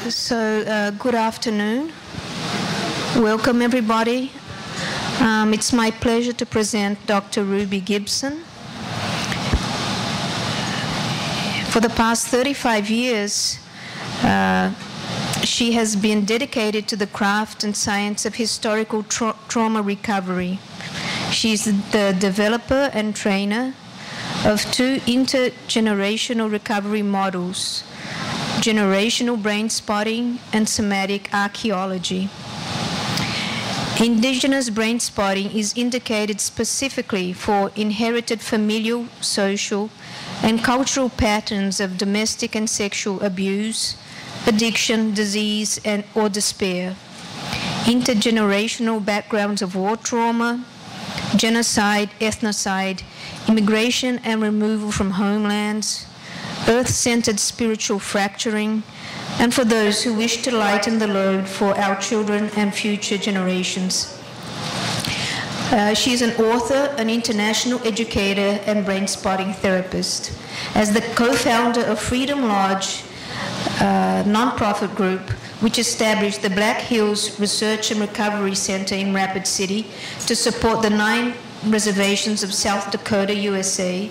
Good afternoon. Welcome, everybody. It's my pleasure to present Dr. Ruby Gibson. For the past 35 years, she has been dedicated to the craft and science of historical trauma recovery. She's the developer and trainer of two intergenerational recovery models, generational brain spotting and somatic archaeology. Indigenous brain spotting is indicated specifically for inherited familial, social, and cultural patterns of domestic and sexual abuse, addiction, disease, or despair, intergenerational backgrounds of war trauma, genocide, ethnocide, immigration and removal from homelands, earth-centered spiritual fracturing, and for those who wish to lighten the load for our children and future generations. She is an author, an international educator, and brain spotting therapist. As the co-founder of Freedom Lodge, a non-profit group which established the Black Hills Research and Recovery Center in Rapid City to support the 9 reservations of South Dakota, USA,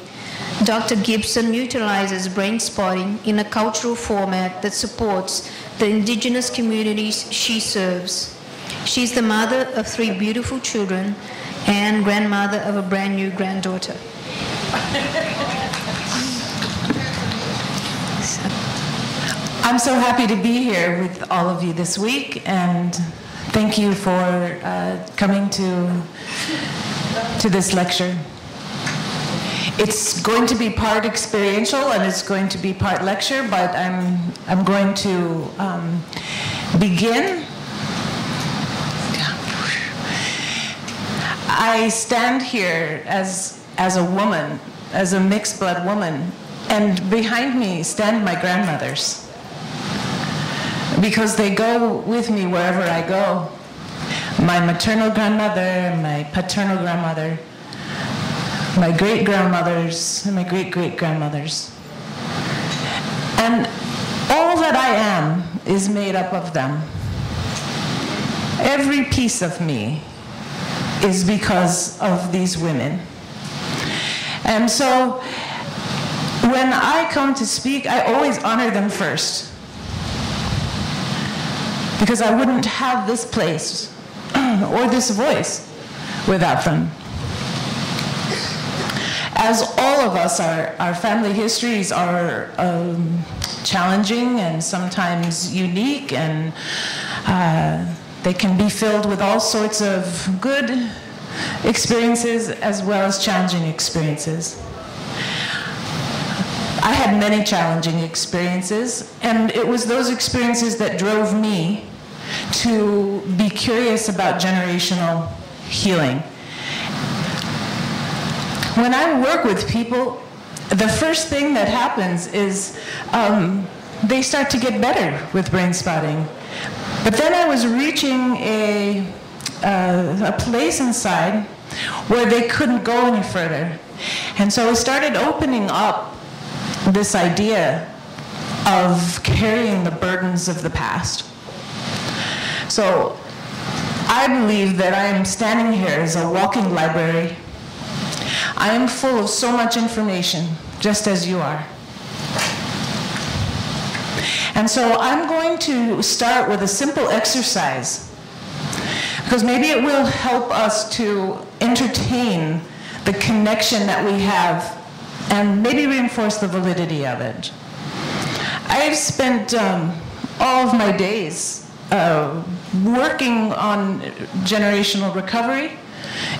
Dr. Gibson utilizes brain spotting in a cultural format that supports the indigenous communities she serves. She's the mother of 3 beautiful children and grandmother of a brand new granddaughter. I'm so happy to be here with all of you this week, and thank you for coming to this lecture. It's going to be part experiential and it's going to be part lecture, but I'm going to begin. I stand here as a woman, as a mixed blood woman, and behind me stand my grandmothers, because they go with me wherever I go. My maternal grandmother, my paternal grandmother, my great-grandmothers, and my great-great-grandmothers. And all that I am is made up of them. Every piece of me is because of these women. And so when I come to speak, I always honor them first, because I wouldn't have this place or this voice without them. As all of us, our family histories are challenging and sometimes unique, and they can be filled with all sorts of good experiences as well as challenging experiences. I had many challenging experiences, and it was those experiences that drove me to be curious about generational healing. When I work with people, the first thing that happens is they start to get better with brain spotting. But then I was reaching a place inside where they couldn't go any further. And so I started opening up this idea of carrying the burdens of the past. So I believe that I am standing here as a walking library. I am full of so much information, just as you are. And so I'm going to start with a simple exercise, because maybe it will help us to entertain the connection that we have and maybe reinforce the validity of it. I've spent all of my days working on generational recovery,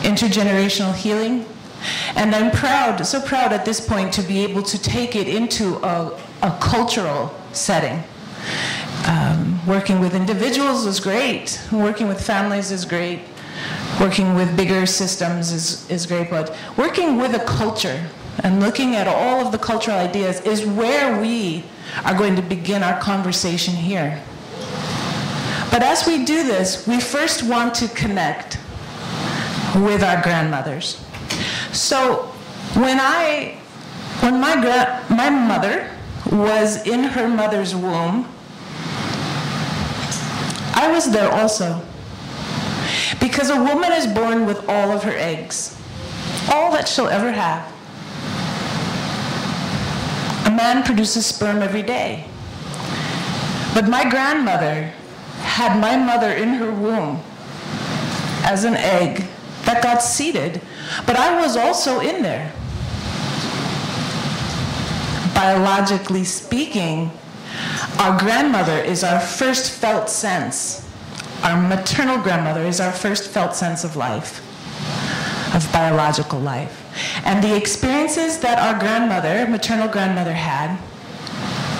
intergenerational healing, and I'm proud, so proud at this point to be able to take it into a cultural setting. Working with individuals is great, working with families is great, working with bigger systems is great, but working with a culture and looking at all of the cultural ideas is where we are going to begin our conversation here. But as we do this, we first want to connect with our grandmothers. So when my mother was in her mother's womb, I was there also. Because a woman is born with all of her eggs, all that she'll ever have. A man produces sperm every day. But my grandmother had my mother in her womb as an egg that got seeded, but I was also in there. Biologically speaking, our grandmother is our first felt sense. Our maternal grandmother is our first felt sense of life, of biological life. And the experiences that our grandmother, maternal grandmother, had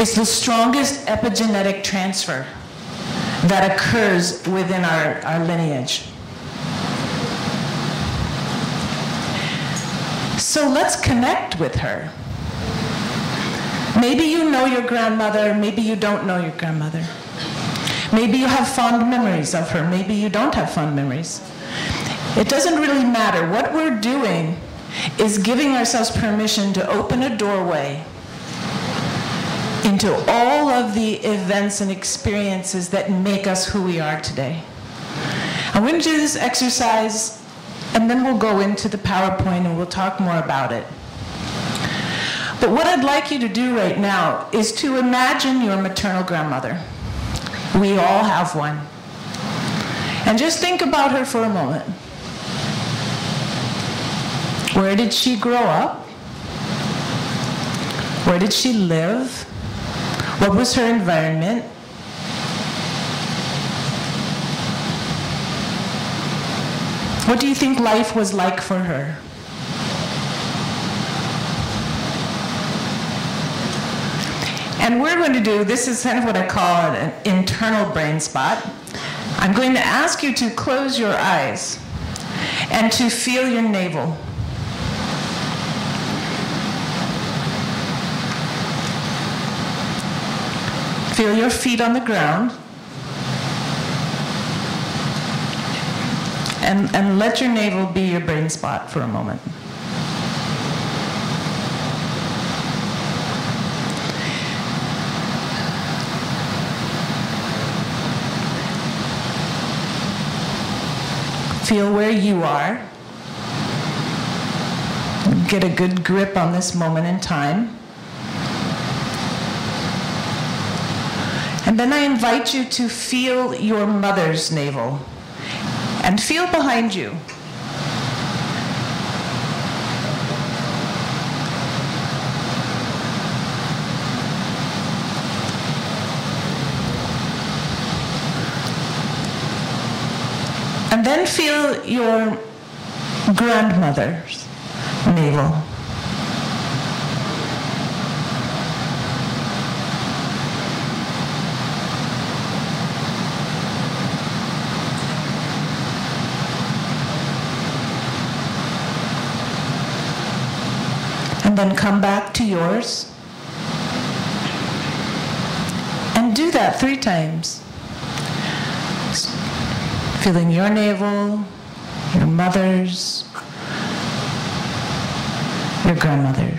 is the strongest epigenetic transfer that occurs within our lineage. So let's connect with her. Maybe you know your grandmother, maybe you don't know your grandmother. Maybe you have fond memories of her, maybe you don't have fond memories. It doesn't really matter. What we're doing is giving ourselves permission to open a doorway into all of the events and experiences that make us who we are today. I'm going to do this exercise, and then we'll go into the PowerPoint and we'll talk more about it. But what I'd like you to do right now is to imagine your maternal grandmother. We all have one. And just think about her for a moment. Where did she grow up? Where did she live? What was her environment? What do you think life was like for her? And we're going to do, this is kind of what I call an internal brain spot. I'm going to ask you to close your eyes and to feel your navel. Feel your feet on the ground. And let your navel be your brain spot for a moment. Feel where you are. Get a good grip on this moment in time. And then I invite you to feel your mother's navel and feel behind you. And then feel your grandmother's navel. And then come back to yours. And do that 3 times. Feeling your navel, your mother's, your grandmother.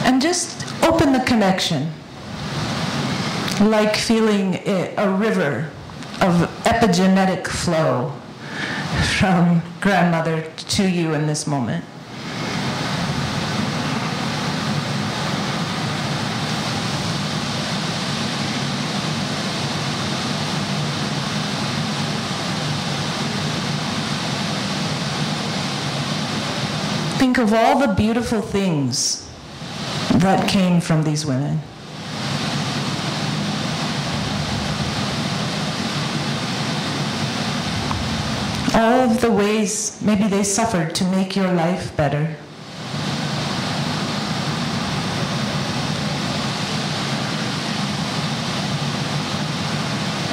And just open the connection. Like feeling a river of epigenetic flow from grandmother to you in this moment. Think of all the beautiful things that came from these women. All of the ways maybe they suffered to make your life better.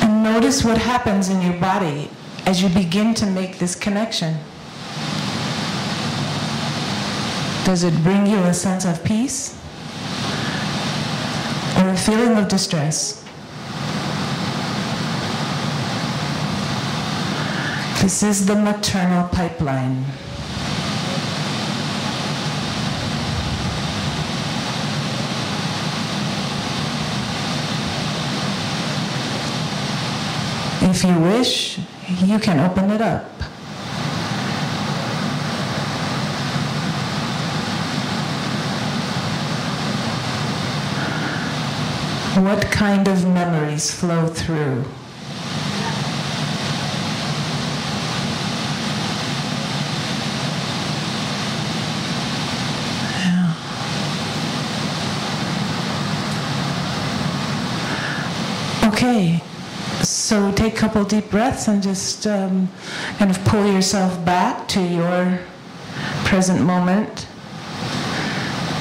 And notice what happens in your body as you begin to make this connection. Does it bring you a sense of peace or a feeling of distress? This is the maternal pipeline. If you wish, you can open it up. What kind of memories flow through? Yeah. Okay, so take a couple deep breaths and just kind of pull yourself back to your present moment,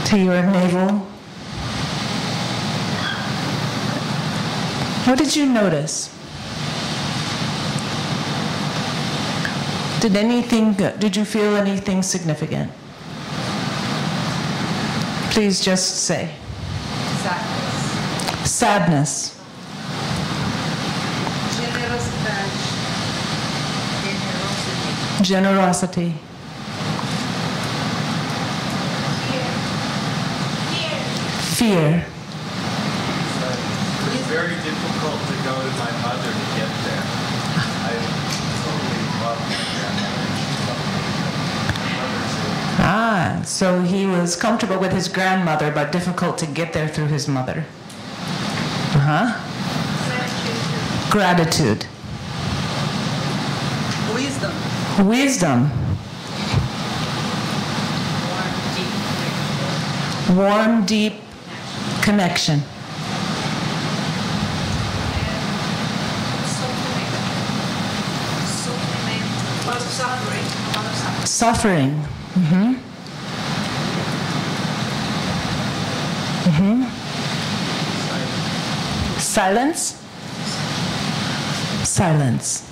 to your navel. What did you notice? Did you feel anything significant? Please just say. Sadness. Sadness. Generosity. Generosity. Fear. It's very difficult to go to my mother to get there. I totally love my grandmother. So he was comfortable with his grandmother, but difficult to get there through his mother. Gratitude. Wisdom. Wisdom. Warm, deep connection. Suffering. Mm-hmm. Mm-hmm. Silence. Silence.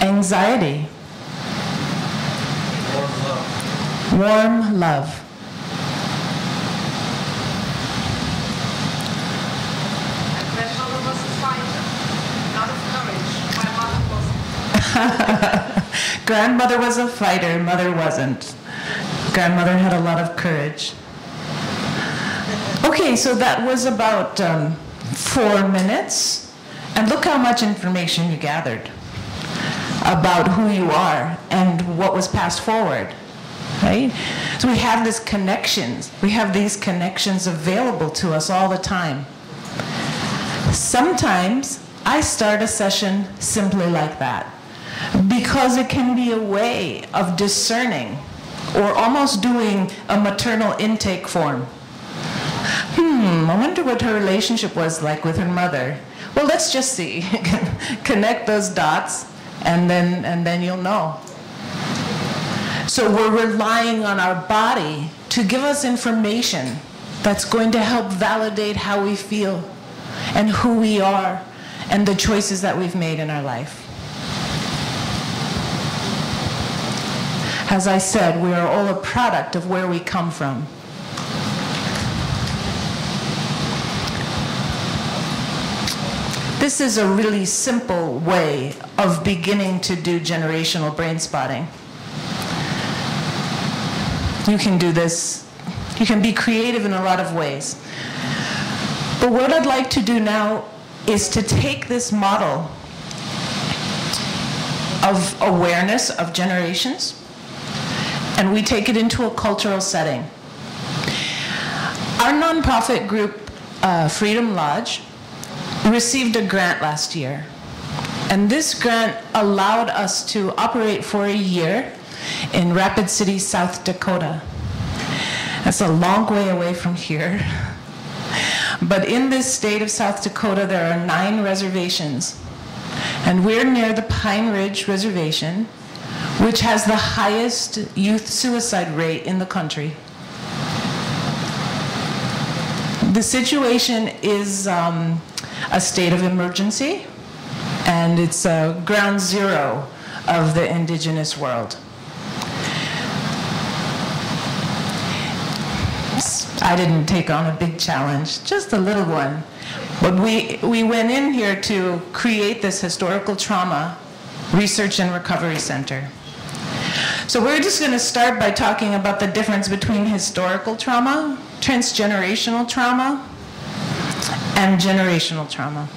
Anxiety. Warm love. Warm love. My grandmother was a fighter, not of courage. My mother wasn't. Grandmother was a fighter, mother wasn't. Grandmother had a lot of courage. Okay, so that was about 4 minutes. And look how much information you gathered about who you are and what was passed forward, right? So we have these connections. We have these connections available to us all the time. Sometimes I start a session simply like that because it can be a way of discerning or almost doing a maternal intake form. I wonder what her relationship was like with her mother. Well, let's just see. Connect those dots, and then you'll know. So we're relying on our body to give us information that's going to help validate how we feel and who we are and the choices that we've made in our life. As I said, we are all a product of where we come from. This is a really simple way of beginning to do generational brain spotting. You can do this. You can be creative in a lot of ways. But what I'd like to do now is to take this model of awareness of generations, and we take it into a cultural setting. Our nonprofit group, Freedom Lodge, received a grant last year. And this grant allowed us to operate for a year in Rapid City, South Dakota. That's a long way away from here. But in this state of South Dakota, there are 9 reservations. And we're near the Pine Ridge Reservation, which has the highest youth suicide rate in the country. The situation is a state of emergency, and it's ground zero of the indigenous world. I didn't take on a big challenge, just a little one. But we went in here to create this historical trauma research and recovery center. So we're just going to start by talking about the difference between historical trauma, transgenerational trauma, and generational trauma.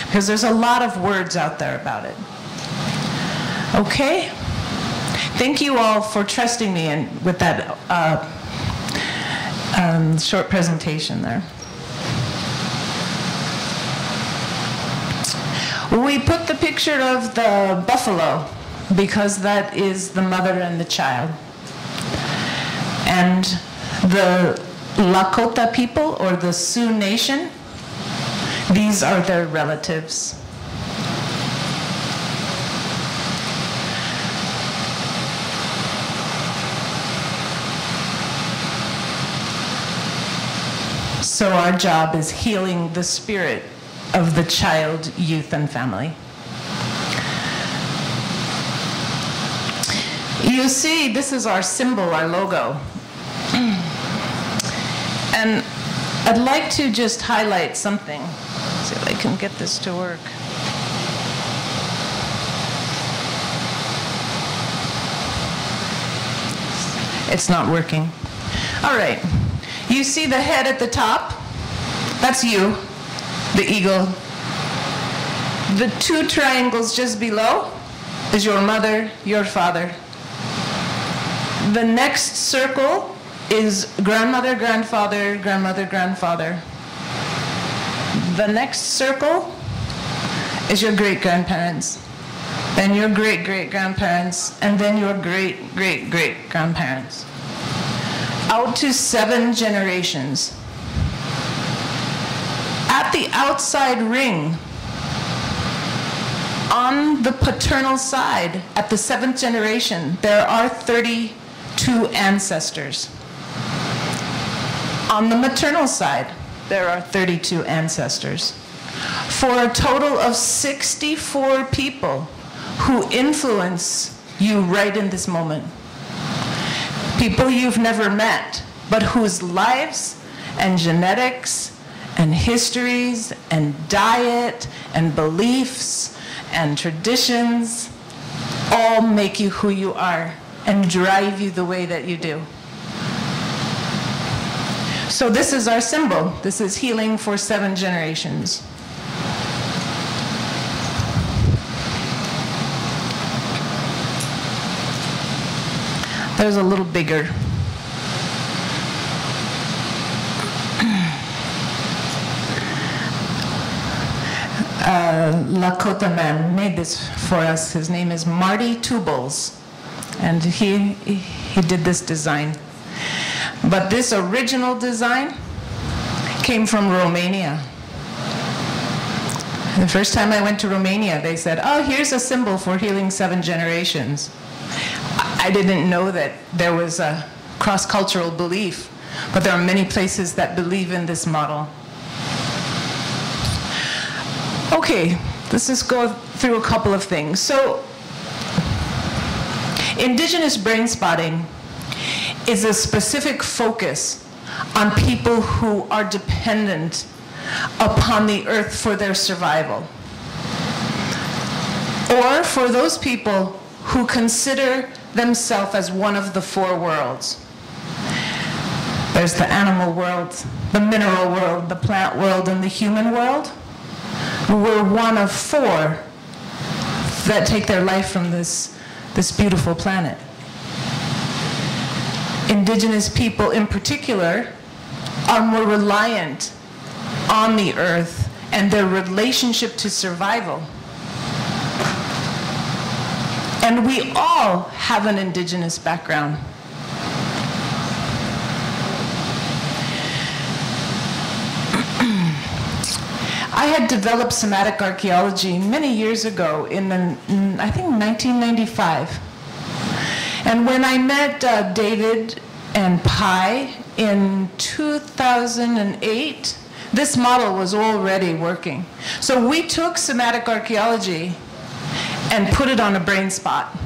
Because there's a lot of words out there about it. Okay? Thank you all for trusting me and with that short presentation there. We put the picture of the buffalo because that is the mother and the child. And the Lakota people, or the Sioux Nation, these are their relatives. So our job is healing the spirit of the child, youth, and family. You see, this is our symbol, our logo. And I'd like to just highlight something. See if I can get this to work. It's not working. All right. You see the head at the top? That's you, the eagle. The two triangles just below is your mother, your father. The next circle is grandmother, grandfather, grandmother, grandfather. The next circle is your great-grandparents, then your great-great-grandparents, and then your great-great-great-grandparents. Out to 7 generations. At the outside ring, on the paternal side, at the 7th generation, there are 32 ancestors. On the maternal side, there are 32 ancestors, for a total of 64 people who influence you right in this moment. People you've never met, but whose lives and genetics and histories and diet and beliefs and traditions all make you who you are and drive you the way that you do. So this is our symbol. This is healing for 7 generations. There's a little bigger. Lakota man made this for us. His name is Marty Tubles, and he did this design. But this original design came from Romania. The first time I went to Romania, they said, oh, here's a symbol for healing 7 generations. I didn't know that there was a cross-cultural belief, but there are many places that believe in this model. Okay, let's just go through a couple of things. So, indigenous brain spotting is a specific focus on people who are dependent upon the earth for their survival, or for those people who consider themselves as one of the 4 worlds. There's the animal world, the mineral world, the plant world, and the human world. We're one of 4 that take their life from this beautiful planet. Indigenous people in particular are more reliant on the earth and their relationship to survival. And we all have an indigenous background. I had developed somatic archaeology many years ago in, I think, 1995. And when I met David and Pi in 2008, this model was already working. So we took somatic archaeology and put it on a brain spot.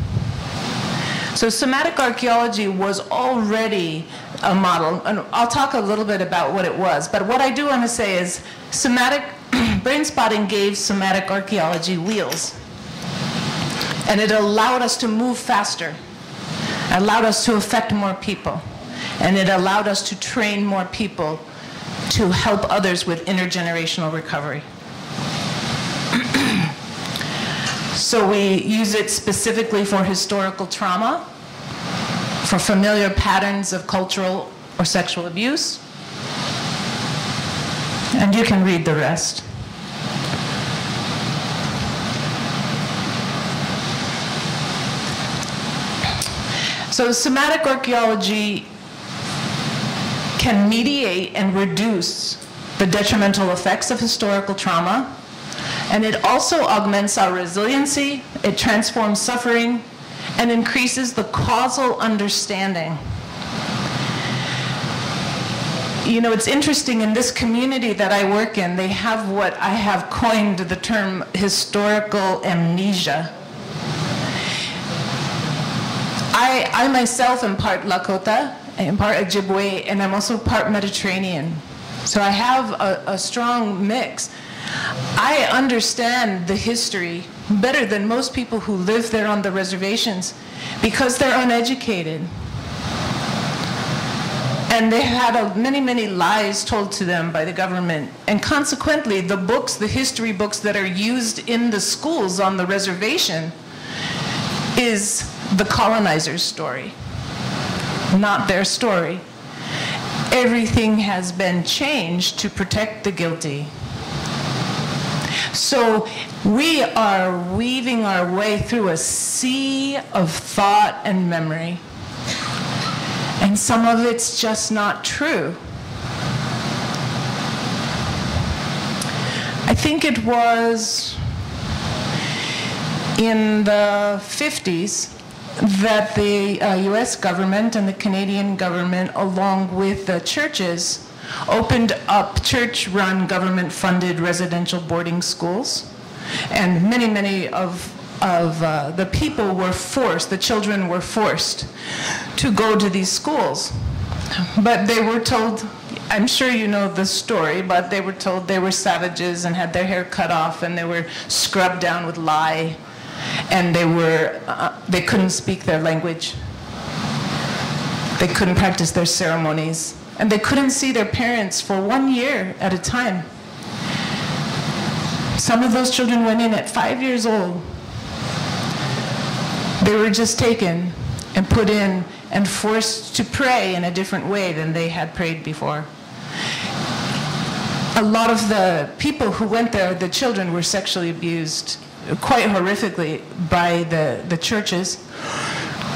So somatic archaeology was already a model, and I'll talk a little bit about what it was. But what I do want to say is somatic brain spotting gave somatic archaeology wheels. And it allowed us to move faster, allowed us to affect more people, and it allowed us to train more people to help others with intergenerational recovery. So we use it specifically for historical trauma, for familiar patterns of cultural or sexual abuse, and you can read the rest. So somatic archaeology can mediate and reduce the detrimental effects of historical trauma, and it also augments our resiliency, it transforms suffering, and increases the causal understanding. You know, it's interesting, in this community that I work in, they have what I have coined the term historical amnesia. I myself am part Lakota, I'm part Ojibwe, and I'm also part Mediterranean. So I have a strong mix. I understand the history better than most people who live there on the reservations because they're uneducated. And they had many, many lies told to them by the government. And consequently, the books, the history books that are used in the schools on the reservation is the colonizer's story, not their story. Everything has been changed to protect the guilty. So we are weaving our way through a sea of thought and memory. And some of it's just not true. I think it was in the 50s that the US government and the Canadian government, along with the churches, opened up church-run, government-funded residential boarding schools. And many, many of the people were forced, the children were forced to go to these schools. But they were told, I'm sure you know the story, but they were told they were savages and had their hair cut off and they were scrubbed down with lye, and they couldn't speak their language. They couldn't practice their ceremonies, and they couldn't see their parents for 1 year at a time. Some of those children went in at 5 years old. They were just taken and put in and forced to pray in a different way than they had prayed before. A lot of the people who went there, the children, were sexually abused quite horrifically by the churches,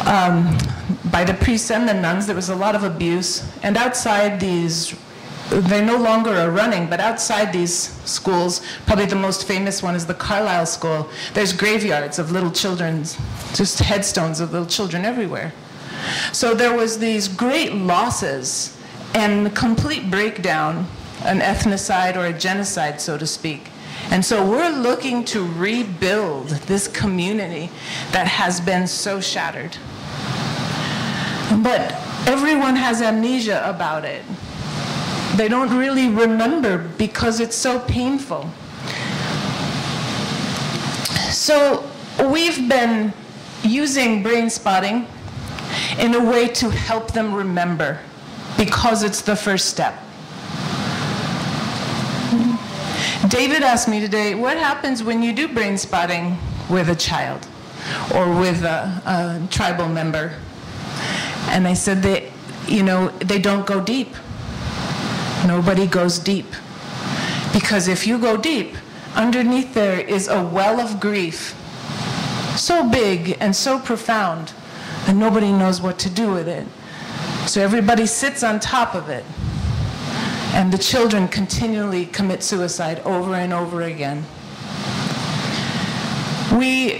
by the priests and the nuns. There was a lot of abuse. And outside these, they no longer are running, but outside these schools, probably the most famous one is the Carlisle School. There's graveyards of little children, just headstones of little children everywhere. So there was these great losses and complete breakdown, an ethnocide or a genocide, so to speak. And so we're looking to rebuild this community that has been so shattered. But everyone has amnesia about it. They don't really remember because it's so painful. So we've been using brain spotting in a way to help them remember, because it's the first step. David asked me today, what happens when you do brain spotting with a child or with a tribal member? And I said, they don't go deep. Nobody goes deep. Because if you go deep, underneath there is a well of grief so big and so profound that nobody knows what to do with it. So everybody sits on top of it. And the children continually commit suicide over and over again. We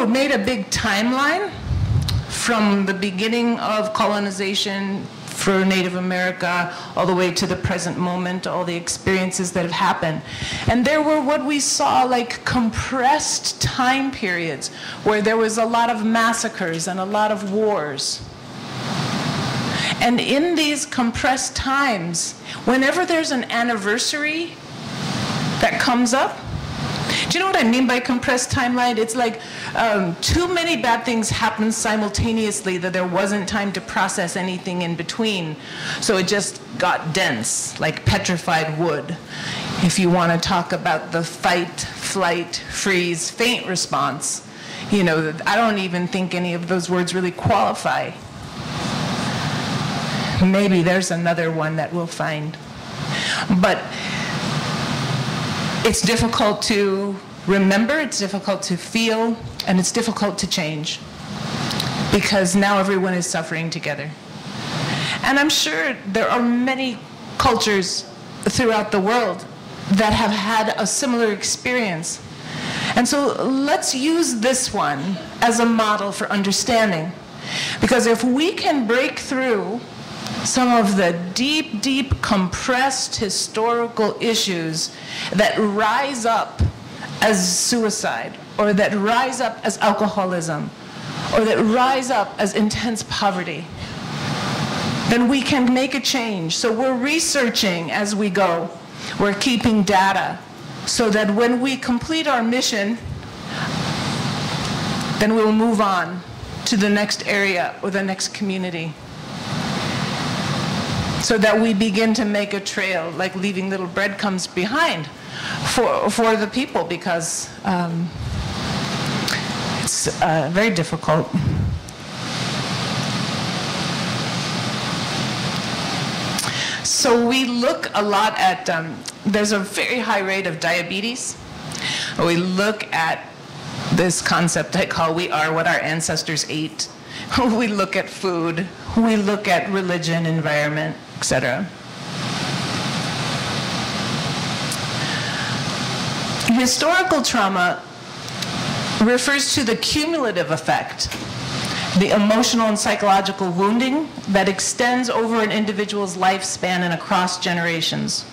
made a big timeline from the beginning of colonization for Native America all the way to the present moment, all the experiences that have happened. And there were what we saw like compressed time periods where there was a lot of massacres and a lot of wars. And in these compressed times, whenever there's an anniversary that comes up, Do you know what I mean by compressed timeline? It's like too many bad things happened simultaneously that there wasn't time to process anything in between. So it just got dense, like petrified wood. If you want to talk about the fight, flight, freeze, faint response, you know, I don't even think any of those words really qualify. Maybe there's another one that we'll find. But it's difficult to remember, it's difficult to feel, and it's difficult to change because now everyone is suffering together. And I'm sure there are many cultures throughout the world that have had a similar experience. And so let's use this one as a model for understanding. Because if we can break through some of the deep, deep, compressed historical issues that rise up as suicide, or that rise up as alcoholism, or that rise up as intense poverty, then we can make a change. So we're researching as we go. We're keeping data so that when we complete our mission, then we'll move on to the next area or the next community. So that we begin to make a trail, like leaving little breadcrumbs behind for the people, because it's very difficult. So we look a lot at, there's a very high rate of diabetes. We look at this concept I call we are what our ancestors ate. We look at food, we look at religion, environment, etc. Historical trauma refers to the cumulative effect, the emotional and psychological wounding that extends over an individual's lifespan and across generations.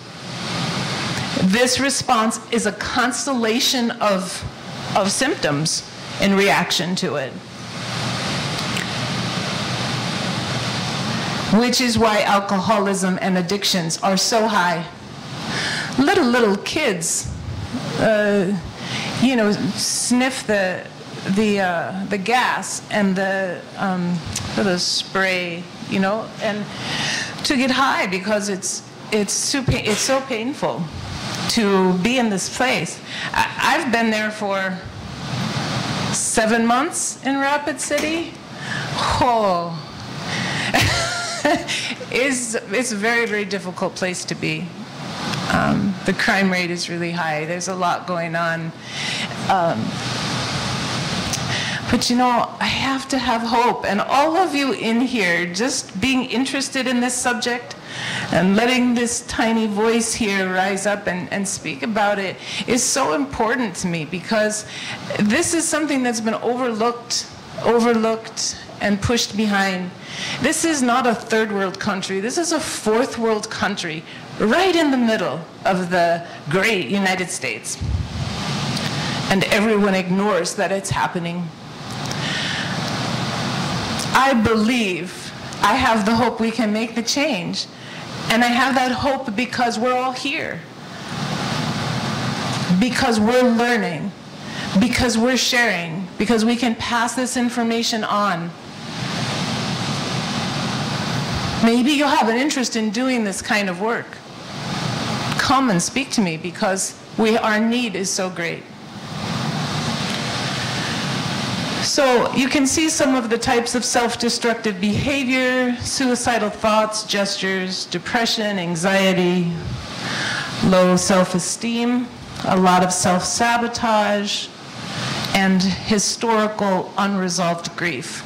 This response is a constellation of symptoms in reaction to it. Which is why alcoholism and addictions are so high. Little kids, you know, sniff the gas and the spray, you know, and to get high because it's so painful to be in this place. I've been there for 7 months in Rapid City. Oh. It's a very, very difficult place to be. The crime rate is really high. There's a lot going on. But you know, I have to have hope. And all of you in here, just being interested in this subject and letting this tiny voice here rise up and speak about it is so important to me, because this is something that's been overlooked and pushed behind. This is not a third world country. This is a fourth world country, right in the middle of the great United States. And everyone ignores that it's happening. I believe, I have the hope we can make the change. And I have that hope because we're all here. Because we're learning. Because we're sharing. Because we can pass this information on. Maybe you'll have an interest in doing this kind of work. Come and speak to me, because our need is so great. So you can see some of the types of self-destructive behavior: suicidal thoughts, gestures, depression, anxiety, low self-esteem, a lot of self-sabotage, and historical unresolved grief.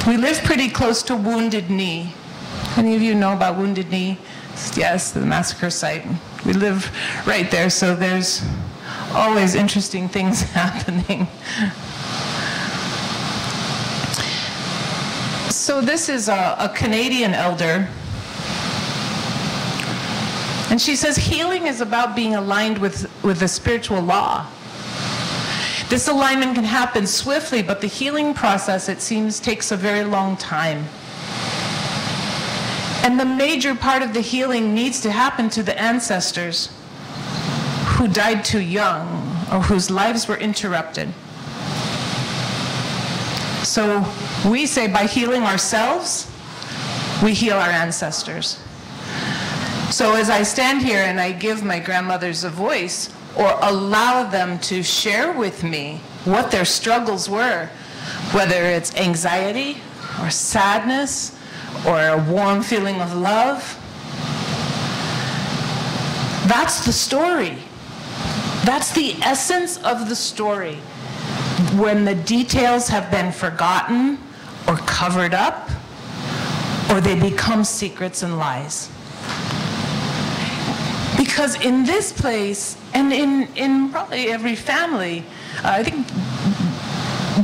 We live pretty close to Wounded Knee. Any of you know about Wounded Knee? Yes, the massacre site. We live right there, so there's always interesting things happening. So this is a Canadian elder. And she says, healing is about being aligned with the spiritual law. This alignment can happen swiftly, but the healing process, it seems, takes a very long time. And the major part of the healing needs to happen to the ancestors who died too young, or whose lives were interrupted. So we say by healing ourselves, we heal our ancestors. So as I stand here and I give my grandmothers a voice, or allow them to share with me what their struggles were, whether it's anxiety or sadness or a warm feeling of love, that's the story. That's the essence of the story. When the details have been forgotten or covered up, or they become secrets and lies. Because in this place, and in probably every family, I think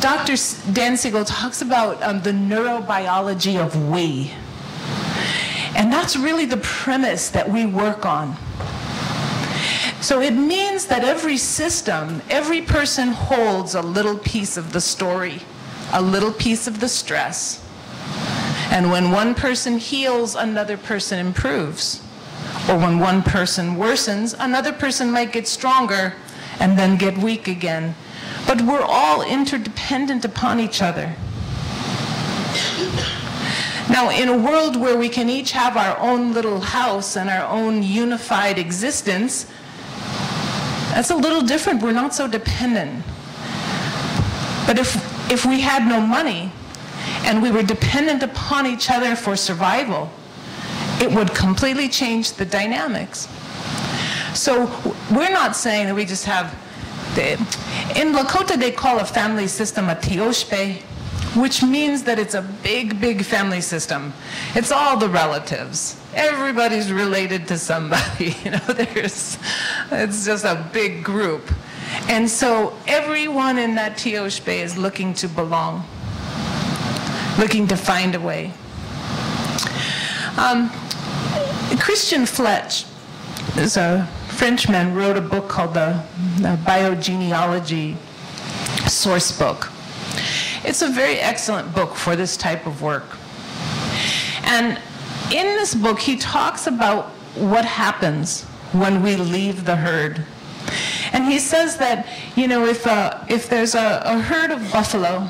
Dr. Dan Siegel talks about the neurobiology of we. And that's really the premise that we work on. So it means that every system, every person holds a little piece of the story, a little piece of the stress. And when one person heals, another person improves. Or when one person worsens, another person might get stronger and then get weak again. But we're all interdependent upon each other. Now, in a world where we can each have our own little house and our own unified existence, that's a little different. We're not so dependent. But if we had no money and we were dependent upon each other for survival, it would completely change the dynamics. So we're not saying that we just have, in Lakota they call a family system a tioshpe, which means that it's a big, big family system. It's all the relatives. Everybody's related to somebody, you know, it's just a big group. And so everyone in that tioshpe is looking to belong, looking to find a way. Christian Fletch is a Frenchman, wrote a book called the Biogenealogy Source Book. It's a very excellent book for this type of work. And in this book, he talks about what happens when we leave the herd. And he says that, you know, if there's a herd of buffalo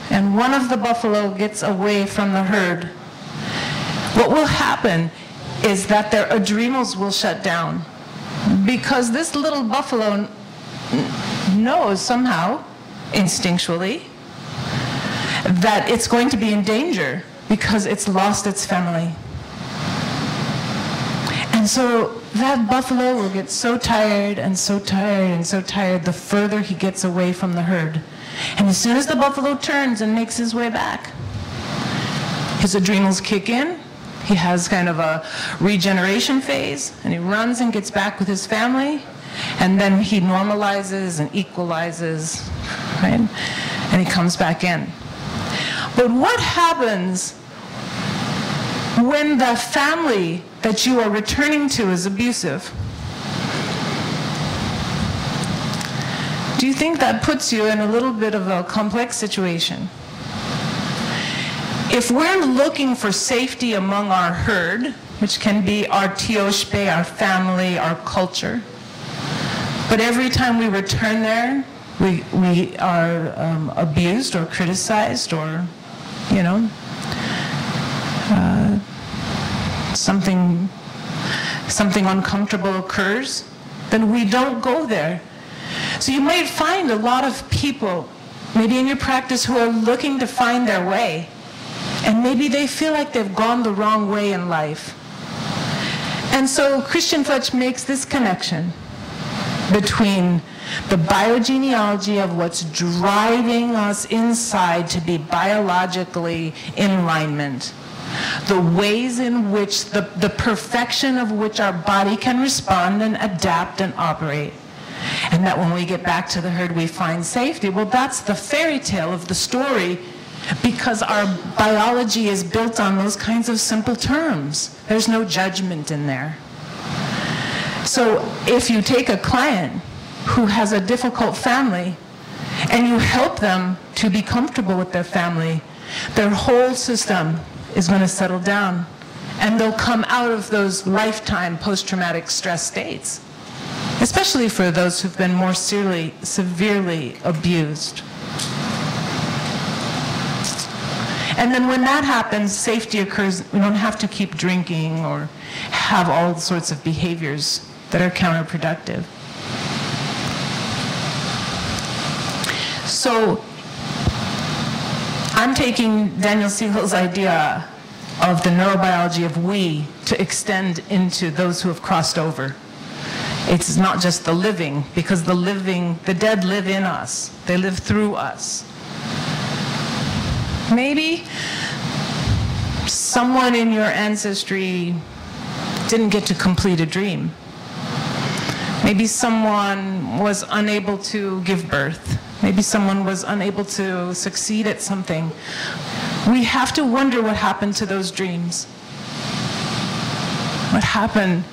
and one of the buffalo gets away from the herd, what will happen is that their adrenals will shut down, because this little buffalo knows somehow, instinctually, that it's going to be in danger because it's lost its family. And so that buffalo will get so tired and so tired and so tired the further he gets away from the herd. And as soon as the buffalo turns and makes his way back, his adrenals kick in. He has kind of a regeneration phase, and he runs and gets back with his family, and then he normalizes and equalizes, right? And he comes back in. But what happens when the family that you are returning to is abusive? Do you think that puts you in a little bit of a complex situation? If we're looking for safety among our herd, which can be our tioshpe, our family, our culture, but every time we return there, we are abused or criticized, or, you know, something uncomfortable occurs, then we don't go there. So you might find a lot of people, maybe in your practice, who are looking to find their way. And maybe they feel like they've gone the wrong way in life. And so Christian Fletch makes this connection between the biogenealogy of what's driving us inside to be biologically in alignment, the ways in which, the perfection of which our body can respond and adapt and operate. And that when we get back to the herd, we find safety. Well, that's the fairy tale of the story, because our biology is built on those kinds of simple terms. There's no judgment in there. So if you take a client who has a difficult family and you help them to be comfortable with their family, their whole system is going to settle down, and they'll come out of those lifetime post-traumatic stress states. especially for those who've been more severely abused. And then when that happens, safety occurs. We don't have to keep drinking or have all sorts of behaviors that are counterproductive. So I'm taking Daniel Siegel's idea of the neurobiology of we to extend into those who have crossed over. It's not just the living, because the dead live in us. They live through us. Maybe someone in your ancestry didn't get to complete a dream. Maybe someone was unable to give birth. Maybe someone was unable to succeed at something. We have to wonder what happened to those dreams. What happened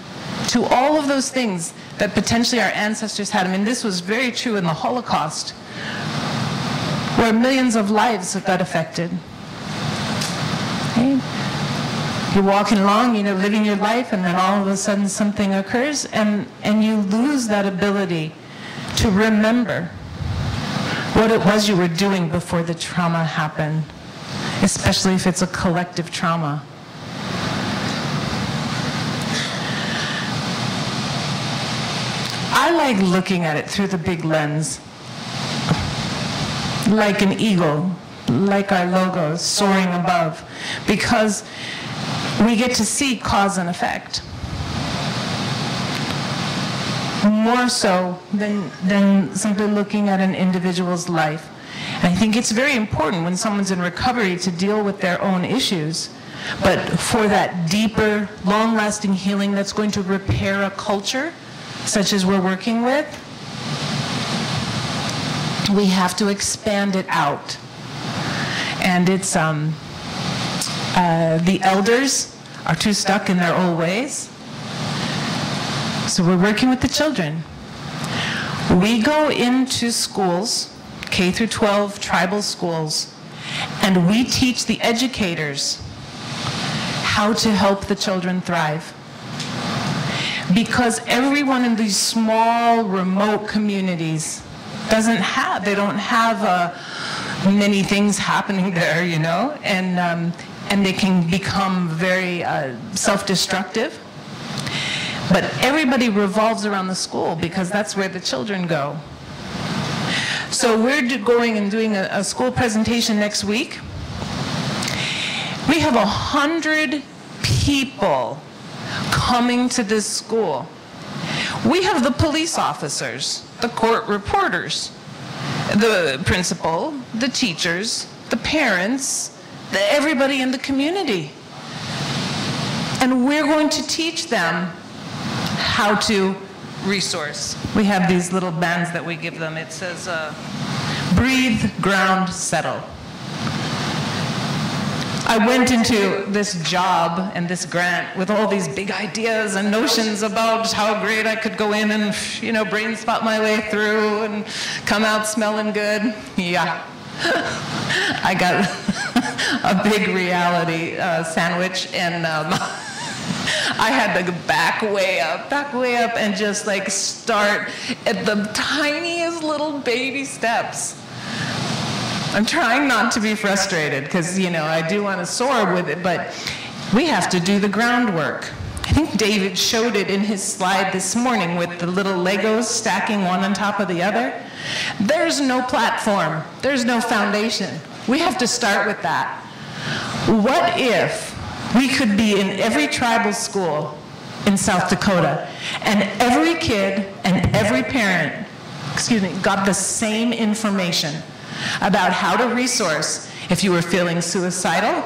to all of those things that potentially our ancestors had. I mean, this was very true in the Holocaust, where millions of lives got affected. Okay? You're walking along, living your life, and then all of a sudden something occurs, and you lose that ability to remember what it was you were doing before the trauma happened, especially if it's a collective trauma. I like looking at it through the big lens, like an eagle, like our logo, soaring above, because we get to see cause and effect. More so than simply looking at an individual's life. And I think it's very important when someone's in recovery to deal with their own issues, but for that deeper, long-lasting healing that's going to repair a culture, such as we're working with, we have to expand it out. And it's, the elders are too stuck in their old ways. So we're working with the children. We go into schools, K through 12 tribal schools, and we teach the educators how to help the children thrive. Because everyone in these small, remote communities don't have many things happening there, and they can become very self-destructive. But everybody revolves around the school because that's where the children go. So we're going and doing a school presentation next week. We have 100 people coming to this school. We have the police officers, the court reporters, the principal, the teachers, the parents, everybody in the community. And we're going to teach them how to resource. We have these little bands that we give them. It says, breathe, ground, settle. I went into this job and this grant with all these big ideas and notions about how great I could go in and, brain spot my way through and come out smelling good. Yeah. I got a big reality sandwich, and I had to back way up and just start at the tiniest little baby steps. I'm trying not to be frustrated because, I do want to soar with it, but we have to do the groundwork. I think David showed it in his slide this morning with the little Legos stacking one on top of the other. There's no platform. There's no foundation. We have to start with that. What if we could be in every tribal school in South Dakota, and every kid and every parent, got the same information about how to resource if you were feeling suicidal,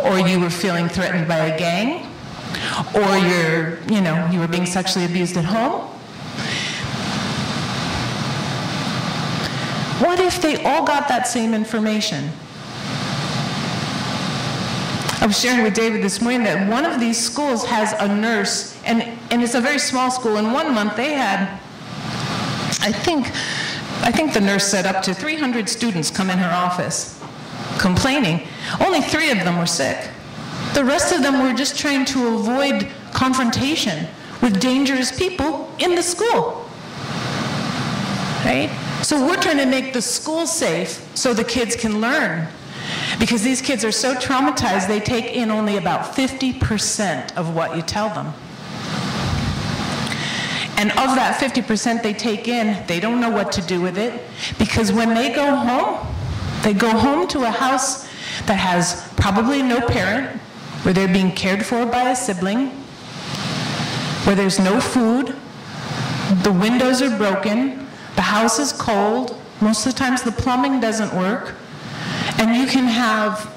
or you were feeling threatened by a gang, or you were being sexually abused at home? What if they all got that same information? I was sharing with David this morning that one of these schools has a nurse, and it's a very small school. In 1 month they had, I think the nurse said up to 300 students come in her office complaining. Only 3 of them were sick. The rest of them were just trying to avoid confrontation with dangerous people in the school. right? So we're trying to make the school safe so the kids can learn. Because these kids are so traumatized, they take in only about 50% of what you tell them. And of that 50% they take in, they don't know what to do with it. Because when they go home to a house that has probably no parent, where they're being cared for by a sibling, where there's no food, the windows are broken, the house is cold, most of the times the plumbing doesn't work, and you can have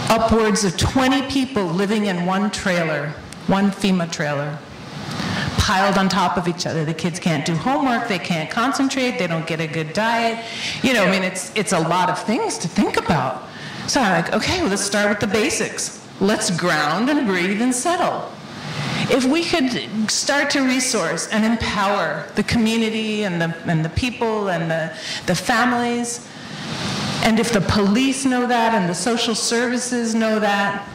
upwards of 20 people living in one trailer, one FEMA trailer, piled on top of each other. The kids can't do homework, they can't concentrate, they don't get a good diet. You know, I mean, it's a lot of things to think about. So I'm like, okay, well, let's start with the basics. Let's ground and breathe and settle. If we could start to resource and empower the community and the people and the families, and if the police know that and the social services know that,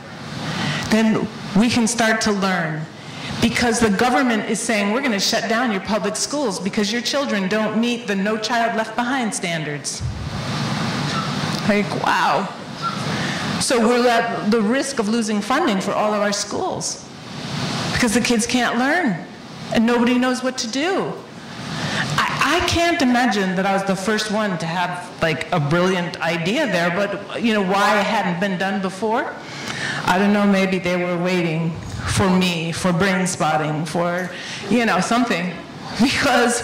then we can start to learn. Because the government is saying, we're going to shut down your public schools because your children don't meet the No Child Left Behind standards. Like, wow. So we're at the risk of losing funding for all of our schools because the kids can't learn and nobody knows what to do. I can't imagine that I was the first one to have like a brilliant idea there, but you know why it hadn't been done before? I don't know, maybe they were waiting for me, for brain spotting, for, you know, something. Because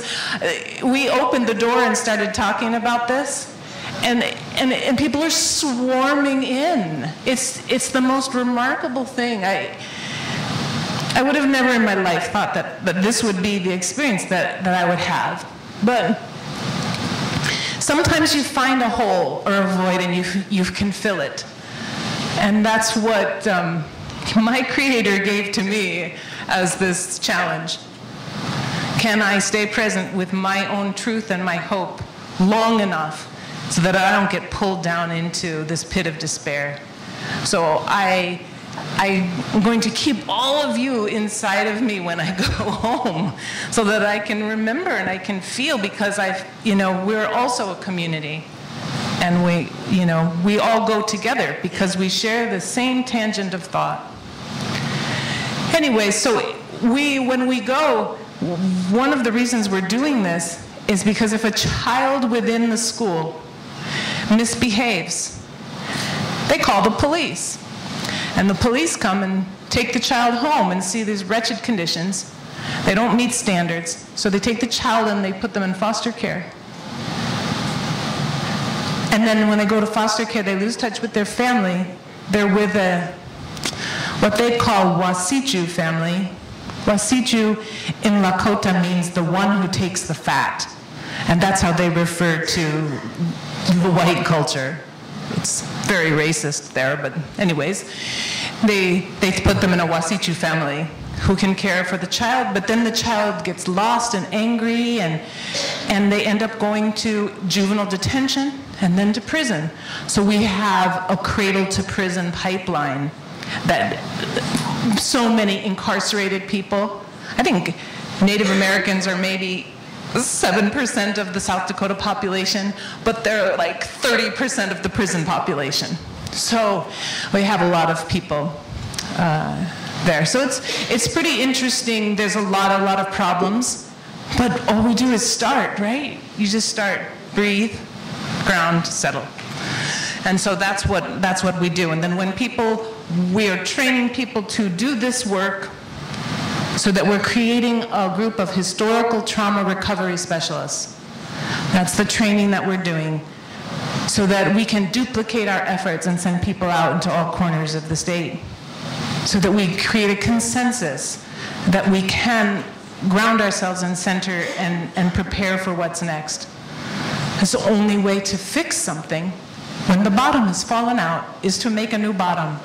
we opened the door and started talking about this, and people are swarming in. It's the most remarkable thing. I would have never in my life thought that this would be the experience that I would have. But sometimes you find a hole or a void and you can fill it. And that's what my Creator gave to me as this challenge. Can I stay present with my own truth and my hope long enough so that I don't get pulled down into this pit of despair? So I'm going to keep all of you inside of me when I go home so that I can remember and I can feel, because we're also a community. And we all go together because we share the same tangent of thought. Anyway, so when we go, one of the reasons we're doing this is because if a child within the school misbehaves, they call the police. And the police come and take the child home and see these wretched conditions. They don't meet standards, so they take the child and they put them in foster care. And then when they go to foster care, they lose touch with their family. They're with what they call Wasichu family. Wasichu in Lakota means the one who takes the fat. And that's how they refer to the white culture. It's very racist there, but anyways, they put them in a Wasichu family who can care for the child, but then the child gets lost and angry, and they end up going to juvenile detention and then to prison. So we have a cradle to prison pipeline that so many incarcerated people, I think Native Americans are maybe 7% of the South Dakota population, but they're like 30% of the prison population. So we have a lot of people there. So it's pretty interesting. There's a lot of problems, but all we do is start, right? You just start, breathe, ground, settle. And so that's what we do. And then when we are training people to do this work, so that we're creating a group of historical trauma recovery specialists. That's the training that we're doing, so that we can duplicate our efforts and send people out into all corners of the state, so that we create a consensus that we can ground ourselves and center and prepare for what's next. It's the only way to fix something when the bottom has fallen out is to make a new bottom.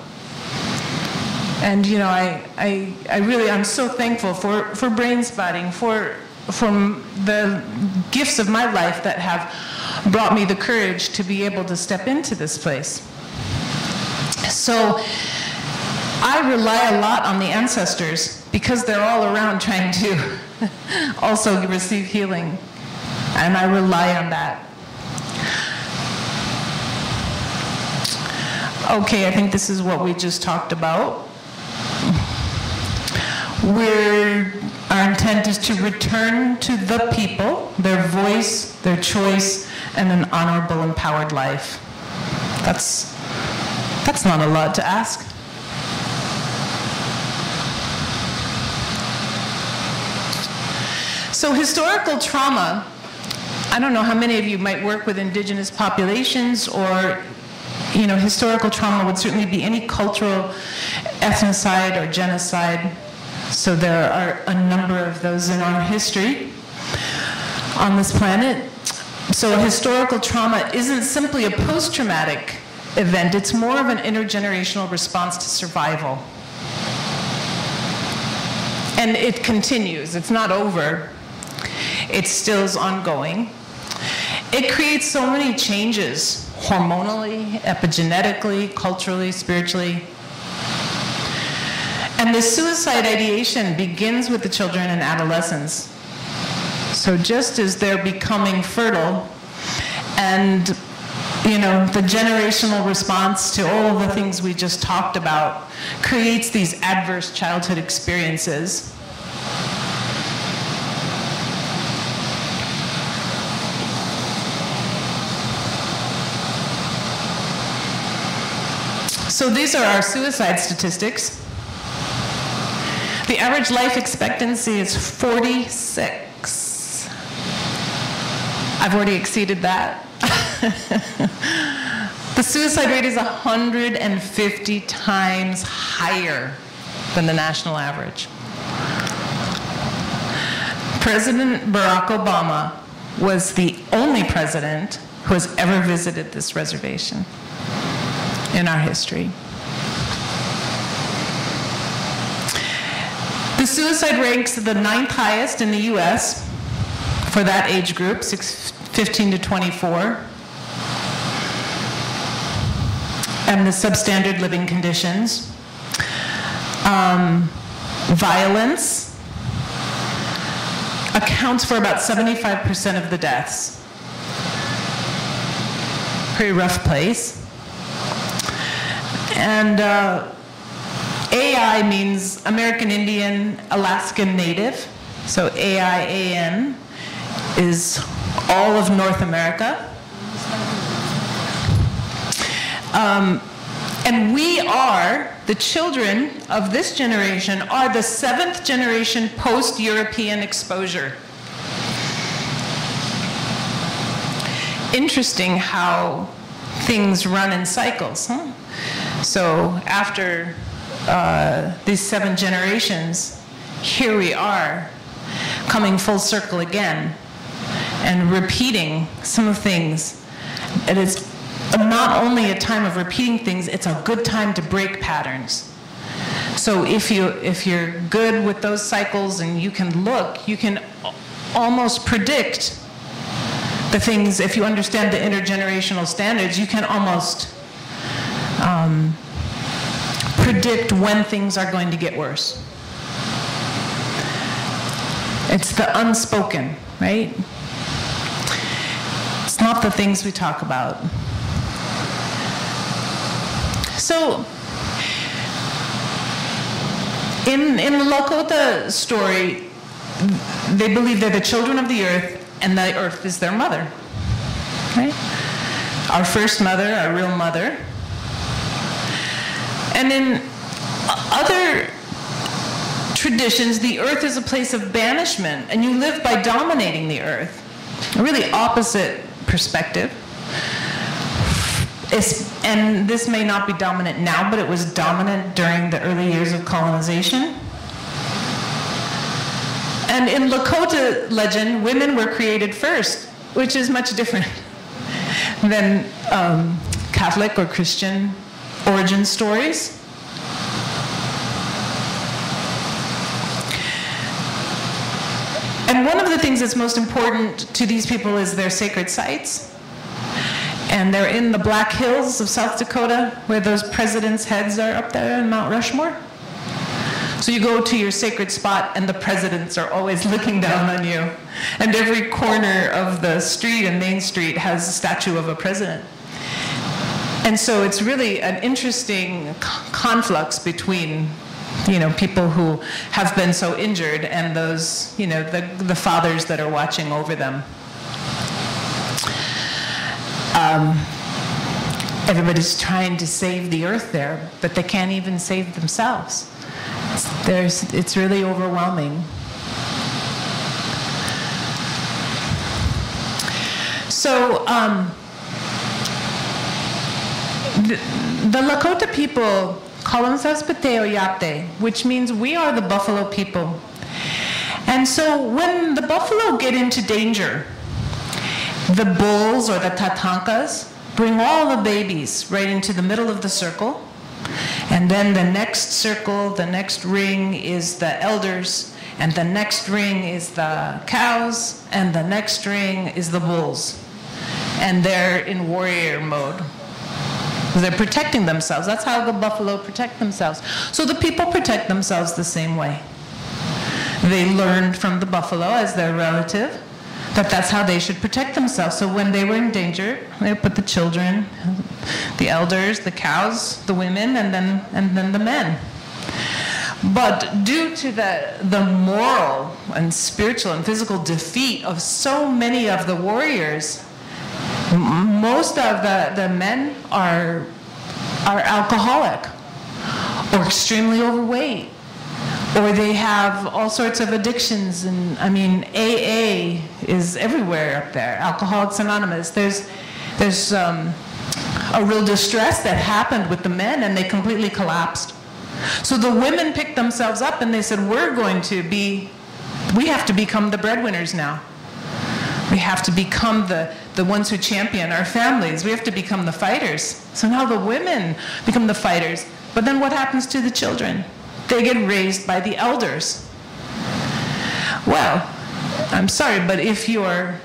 And I'm so thankful for brain spotting, for the gifts of my life that have brought me the courage to be able to step into this place. So I rely a lot on the ancestors because they're all around trying to also receive healing. And I rely on that. Okay, I think this is what we just talked about. Our intent is to return to the people, their voice, their choice, and an honorable, empowered life. That's not a lot to ask. So historical trauma, I don't know how many of you might work with indigenous populations, or historical trauma would certainly be any cultural ethnocide or genocide. So there are a number of those in our history on this planet. So historical trauma isn't simply a post-traumatic event, it's more of an intergenerational response to survival. And it continues, it's not over, it still is ongoing. It creates so many changes, hormonally, epigenetically, culturally, spiritually. And the suicide ideation begins with the children and adolescents. So just as they're becoming fertile, and the generational response to all of the things we just talked about creates these adverse childhood experiences. So these are our suicide statistics. The average life expectancy is 46. I've already exceeded that. The suicide rate is 150 times higher than the national average. President Barack Obama was the only president who has ever visited this reservation in our history. The suicide ranks the 9th highest in the US for that age group, 15 to 24. And the substandard living conditions. Violence accounts for about 75% of the deaths. Pretty rough place. And AI means American Indian, Alaskan Native. So AIAN is all of North America. And we are, the children of this generation, are the 7th generation post-European exposure. Interesting how things run in cycles, huh? So after these 7 generations, here we are, coming full circle again, and repeating some things. It is not only a time of repeating things, it's a good time to break patterns. So if you're good with those cycles and you can look, you can almost predict the things. If you understand the intergenerational standards, you can almost predict when things are going to get worse. It's the unspoken, right? It's not the things we talk about. So, in the Lakota story, they believe they're the children of the earth, and the earth is their mother, right? Our first mother, our real mother. And in other traditions, the earth is a place of banishment, and you live by dominating the earth. A really opposite perspective. And this may not be dominant now, but it was dominant during the early years of colonization. And in Lakota legend, women were created first, which is much different than Catholic or Christian origin stories. And one of the things that's most important to these people is their sacred sites. And they're in the Black Hills of South Dakota, where those presidents' heads are up there in Mount Rushmore. So you go to your sacred spot and the presidents are always looking down on you. And every corner of the street and Main Street has a statue of a president. And so it's really an interesting conflux between, people who have been so injured and those, the fathers that are watching over them. Everybody's trying to save the earth there, but they can't even save themselves. It's really overwhelming. So the Lakota people call themselves Pteoyate, which means we are the buffalo people. And so when the buffalo get into danger, the bulls or the tatankas bring all the babies right into the middle of the circle. And then the next circle, the next ring is the elders, and the next ring is the cows, and the next ring is the bulls. And they're in warrior mode. They're protecting themselves. That's how the buffalo protect themselves. So the people protect themselves the same way. They learned from the buffalo as their relative that that's how they should protect themselves. So when they were in danger, they put the children, the elders, the cows, the women, and then the men. But due to the moral and spiritual and physical defeat of so many of the warriors, most of the men are alcoholic or extremely overweight, or they have all sorts of addictions. And I mean, AA is everywhere up there. Alcoholics Anonymous. There's a real distress that happened with the men, and they completely collapsed. So the women picked themselves up and they said, we have to become the breadwinners now. We have to become the ones who champion our families. We have to become the fighters. So now the women become the fighters. But then what happens to the children? They get raised by the elders. Well, I'm sorry, but if your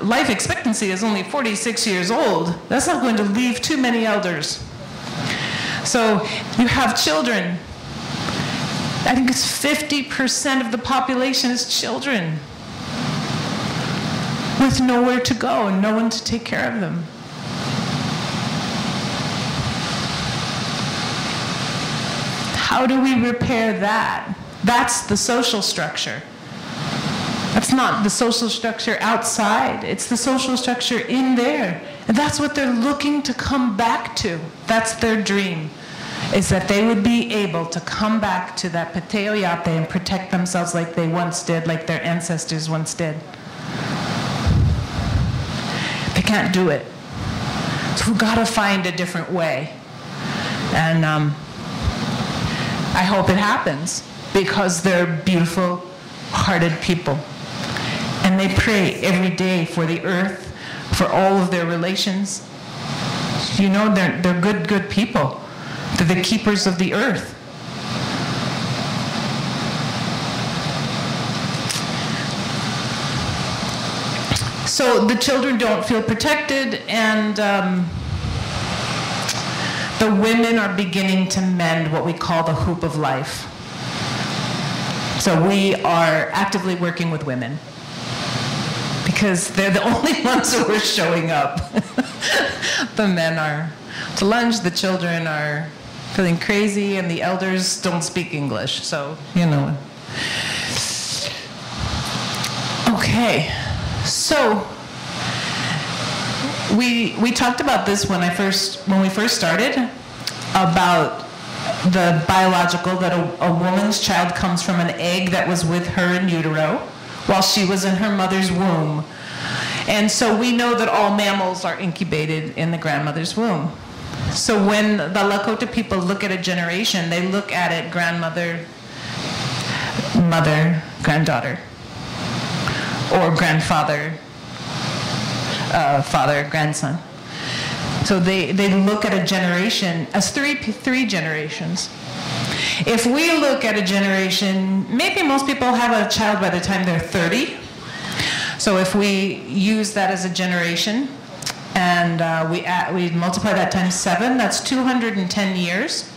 life expectancy is only 46 years old, that's not going to leave too many elders. So you have children. I think it's 50% of the population is children with nowhere to go and no one to take care of them. How do we repair that? That's the social structure. That's not the social structure outside. It's the social structure in there. And that's what they're looking to come back to. That's their dream, is that they would be able to come back to that Pteoyate and protect themselves like they once did, like their ancestors once did. They can't do it. So we've got to find a different way. And I hope it happens, because they're beautiful-hearted people. And they pray every day for the earth, for all of their relations. You know, they're good people. They're the keepers of the earth. So the children don't feel protected, and the women are beginning to mend what we call the hoop of life. So we are actively working with women, because they're the only ones who are showing up. The men are to lunch, the children are feeling crazy, and the elders don't speak English, so, you know. Okay, so we talked about this when we first started, about the biological, that a woman's child comes from an egg that was with her in utero while she was in her mother's womb. And so we know that all mammals are incubated in the grandmother's womb. So when the Lakota people look at a generation, they look at it grandmother, mother, granddaughter, or grandfather, father, grandson. So they look at a generation as three generations. If we look at a generation, maybe most people have a child by the time they're 30. So if we use that as a generation, and we multiply that times 7, that's 210 years.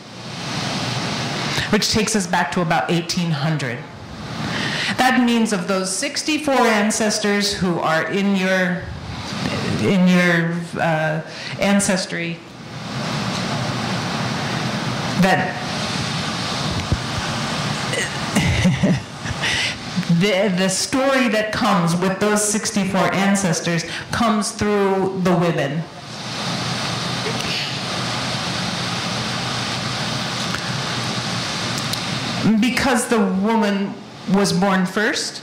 which takes us back to about 1800. That means of those 64 ancestors who are in your ancestry, that the story that comes with those 64 ancestors comes through the women. Because the woman was born first,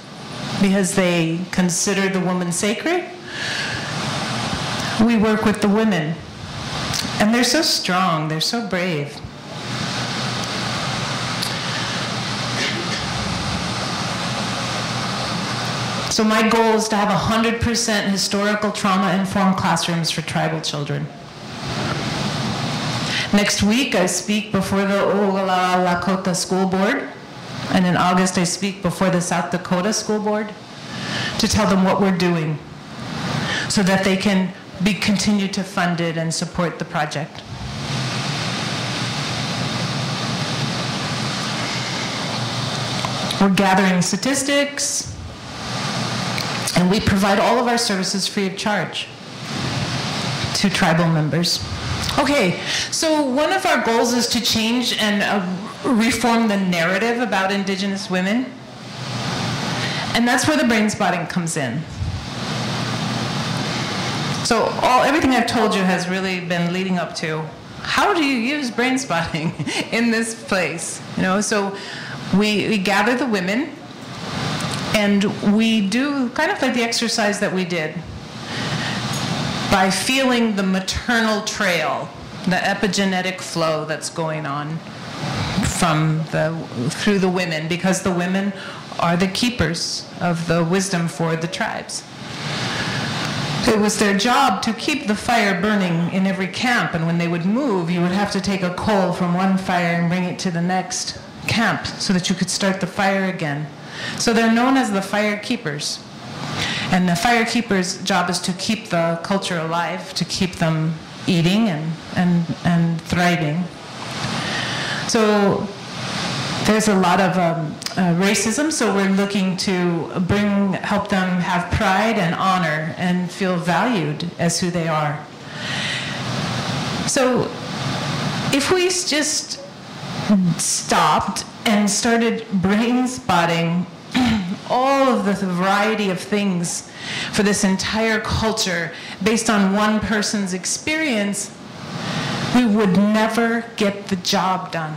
because they consider the woman sacred, we work with the women. And they're so strong, they're so brave. So my goal is to have 100% historical trauma-informed classrooms for tribal children. Next week, I speak before the Oglala Lakota School Board, and in August, I speak before the South Dakota School Board to tell them what we're doing so that they can continue to fund it and support the project. We're gathering statistics, and we provide all of our services free of charge to tribal members. Okay, so one of our goals is to change and reform the narrative about Indigenous women. And that's where the brain spotting comes in. So everything I've told you has really been leading up to, how do you use brain spotting in this place? You know, so we gather the women, and we do kind of like the exercise that we did by feeling the maternal trail, the epigenetic flow that's going on through the women, because the women are the keepers of the wisdom for the tribes. It was their job to keep the fire burning in every camp, and when they would move, you would have to take a coal from one fire and bring it to the next camp so that you could start the fire again. So they're known as the fire keepers. And the fire keepers' job is to keep the culture alive, to keep them eating and thriving. So there's a lot of racism, so we're looking to help them have pride and honor and feel valued as who they are. So if we just stopped and started brain spotting all of the variety of things for this entire culture based on one person's experience, we would never get the job done.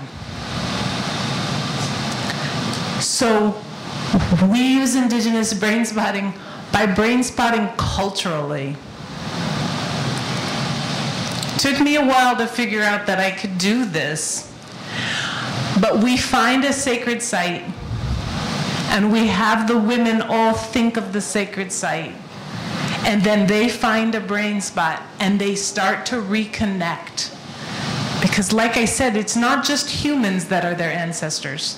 So we use Indigenous brain spotting by brain spotting culturally. Took me a while to figure out that I could do this, but we find a sacred site, and we have the women all think of the sacred site, and then they find a brain spot and they start to reconnect. Because like I said, it's not just humans that are their ancestors.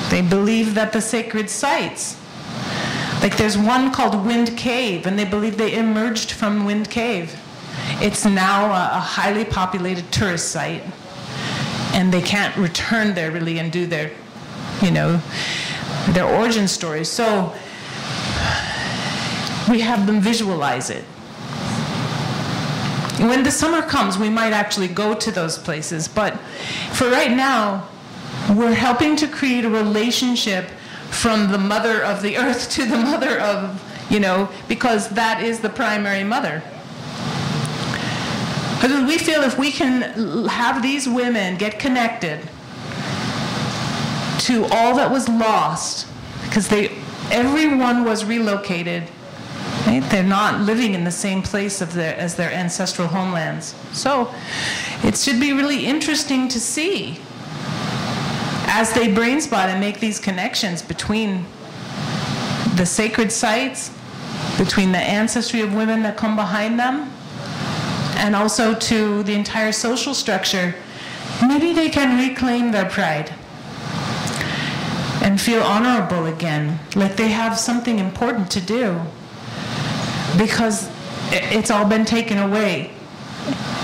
They believe that the sacred sites, like there's one called Wind Cave, and they believe they emerged from Wind Cave. It's now a highly populated tourist site, and they can't return there really and do their, their origin stories. So we have them visualize it. When the summer comes, we might actually go to those places, but for right now, we're helping to create a relationship from the mother of the earth to the mother of, because that is the primary mother. Because we feel if we can have these women get connected to all that was lost, because everyone was relocated, right? They're not living in the same place as their ancestral homelands. So it should be really interesting to see as they brain spot and make these connections between the sacred sites, between the ancestry of women that come behind them, and also to the entire social structure. Maybe they can reclaim their pride and feel honorable again, like they have something important to do, because it's all been taken away.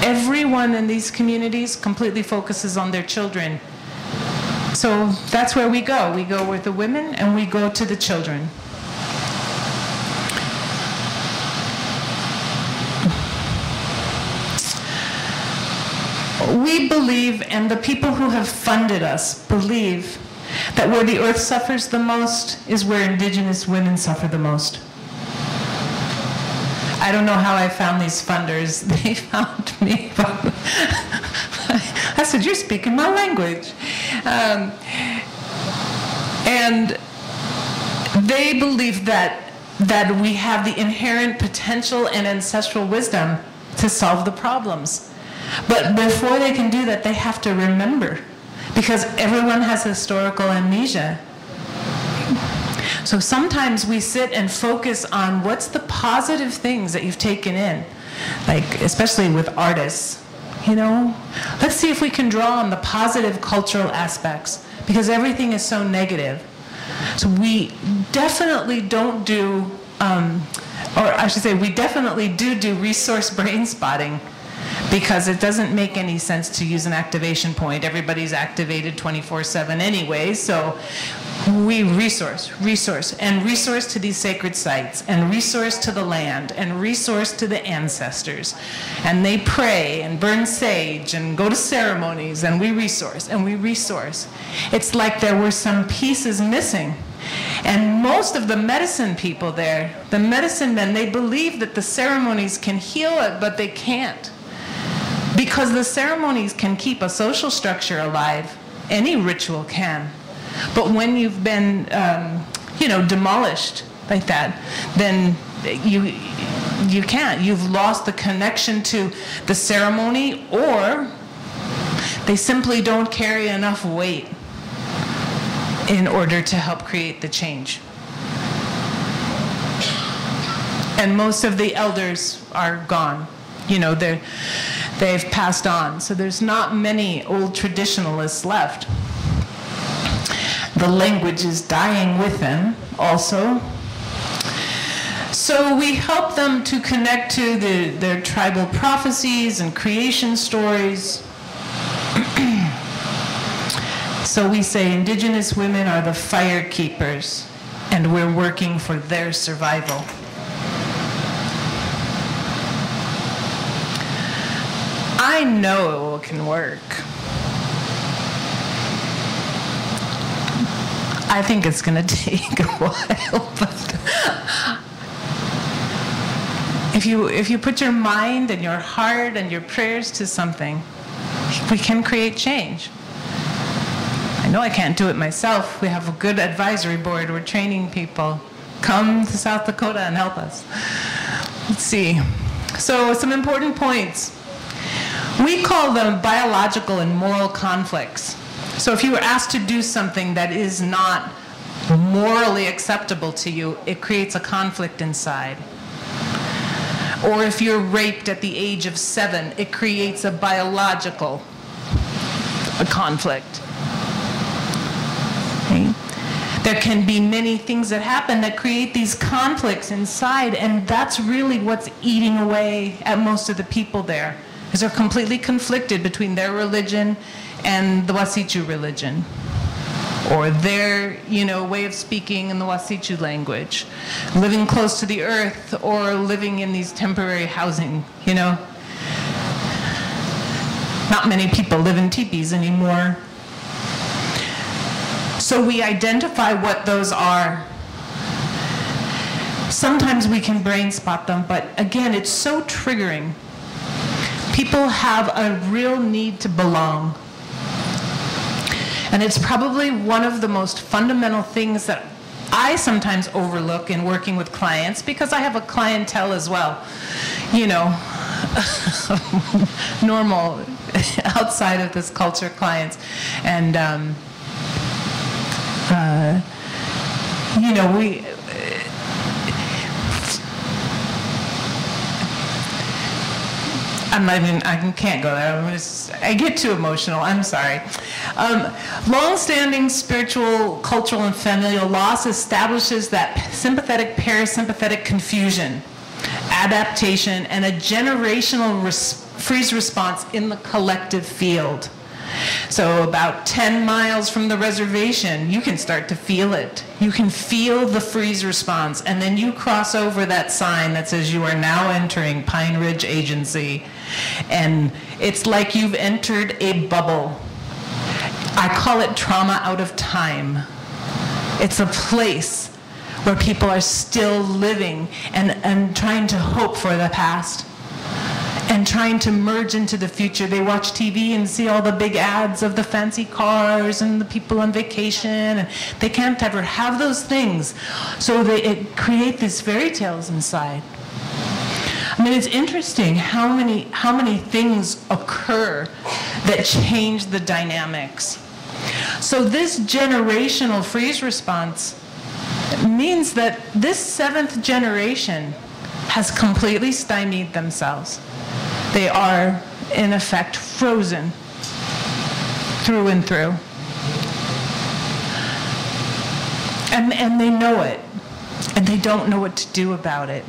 Everyone in these communities completely focuses on their children. So that's where we go. We go with the women and we go to the children. We believe, and the people who have funded us believe, that where the earth suffers the most is where indigenous women suffer the most. I don't know how I found these funders. They found me. I said, you're speaking my language. And they believe that we have the inherent potential and ancestral wisdom to solve the problems. But before they can do that, they have to remember, because everyone has historical amnesia. So sometimes we sit and focus on what's the positive things that you've taken in, like especially with artists. You know, let's see if we can draw on the positive cultural aspects, because everything is so negative. So we definitely don't do, or I should say, we definitely do resource brain spotting, because it doesn't make any sense to use an activation point. Everybody's activated 24/7 anyway, so we resource to these sacred sites, and resource to the land, and resource to the ancestors. And they pray and burn sage and go to ceremonies, and we resource and we resource. It's like there were some pieces missing. And most of the medicine people there, the medicine men, they believe that the ceremonies can heal it, but they can't. Because the ceremonies can keep a social structure alive. Any ritual can. But when you've been, demolished like that, then you can't. You've lost the connection to the ceremony, or they simply don't carry enough weight in order to help create the change. And most of the elders are gone. You know, they've passed on. So there's not many old traditionalists left. The language is dying with them also. So we help them to connect to their tribal prophecies and creation stories. So we say indigenous women are the fire keepers, and we're working for their survival. I know it can work. I think it's going to take a while, but if you put your mind and your heart and your prayers to something, we can create change. I know I can't do it myself. We have a good advisory board. We're training people. Come to South Dakota and help us. Let's see. So some important points. We call them biological and moral conflicts. So if you were asked to do something that is not morally acceptable to you, it creates a conflict inside. Or if you're raped at the age of 7, it creates a biological conflict. Okay? There can be many things that happen that create these conflicts inside, and that's really what's eating away at most of the people there. Because they're completely conflicted between their religion and the Wasichu religion, or their, way of speaking in the Wasichu language, living close to the earth, or living in these temporary housing. Not many people live in teepees anymore. So we identify what those are. Sometimes we can brain spot them, but again, it's so triggering. People have a real need to belong. And it's probably one of the most fundamental things that I sometimes overlook in working with clients, because I have a clientele as well. Normal, outside of this culture clients. And, I can't go there. I get too emotional. I'm sorry. Long-standing spiritual, cultural, and familial loss establishes that sympathetic, parasympathetic confusion, adaptation, and a generational freeze response in the collective field. So about 10 miles from the reservation, you can start to feel it. You can feel the freeze response, and then you cross over that sign that says you are now entering Pine Ridge Agency, and it's like you've entered a bubble. I call it trauma out of time. It's a place where people are still living and trying to hope for the past and trying to merge into the future. They watch TV and see all the big ads of the fancy cars and the people on vacation, and they can't ever have those things. So it create these fairy tales inside. I mean, it's interesting how many things occur that change the dynamics. So this generational freeze response means that this 7th generation has completely stymied themselves. They are, in effect, frozen through and through. And they know it, and they don't know what to do about it.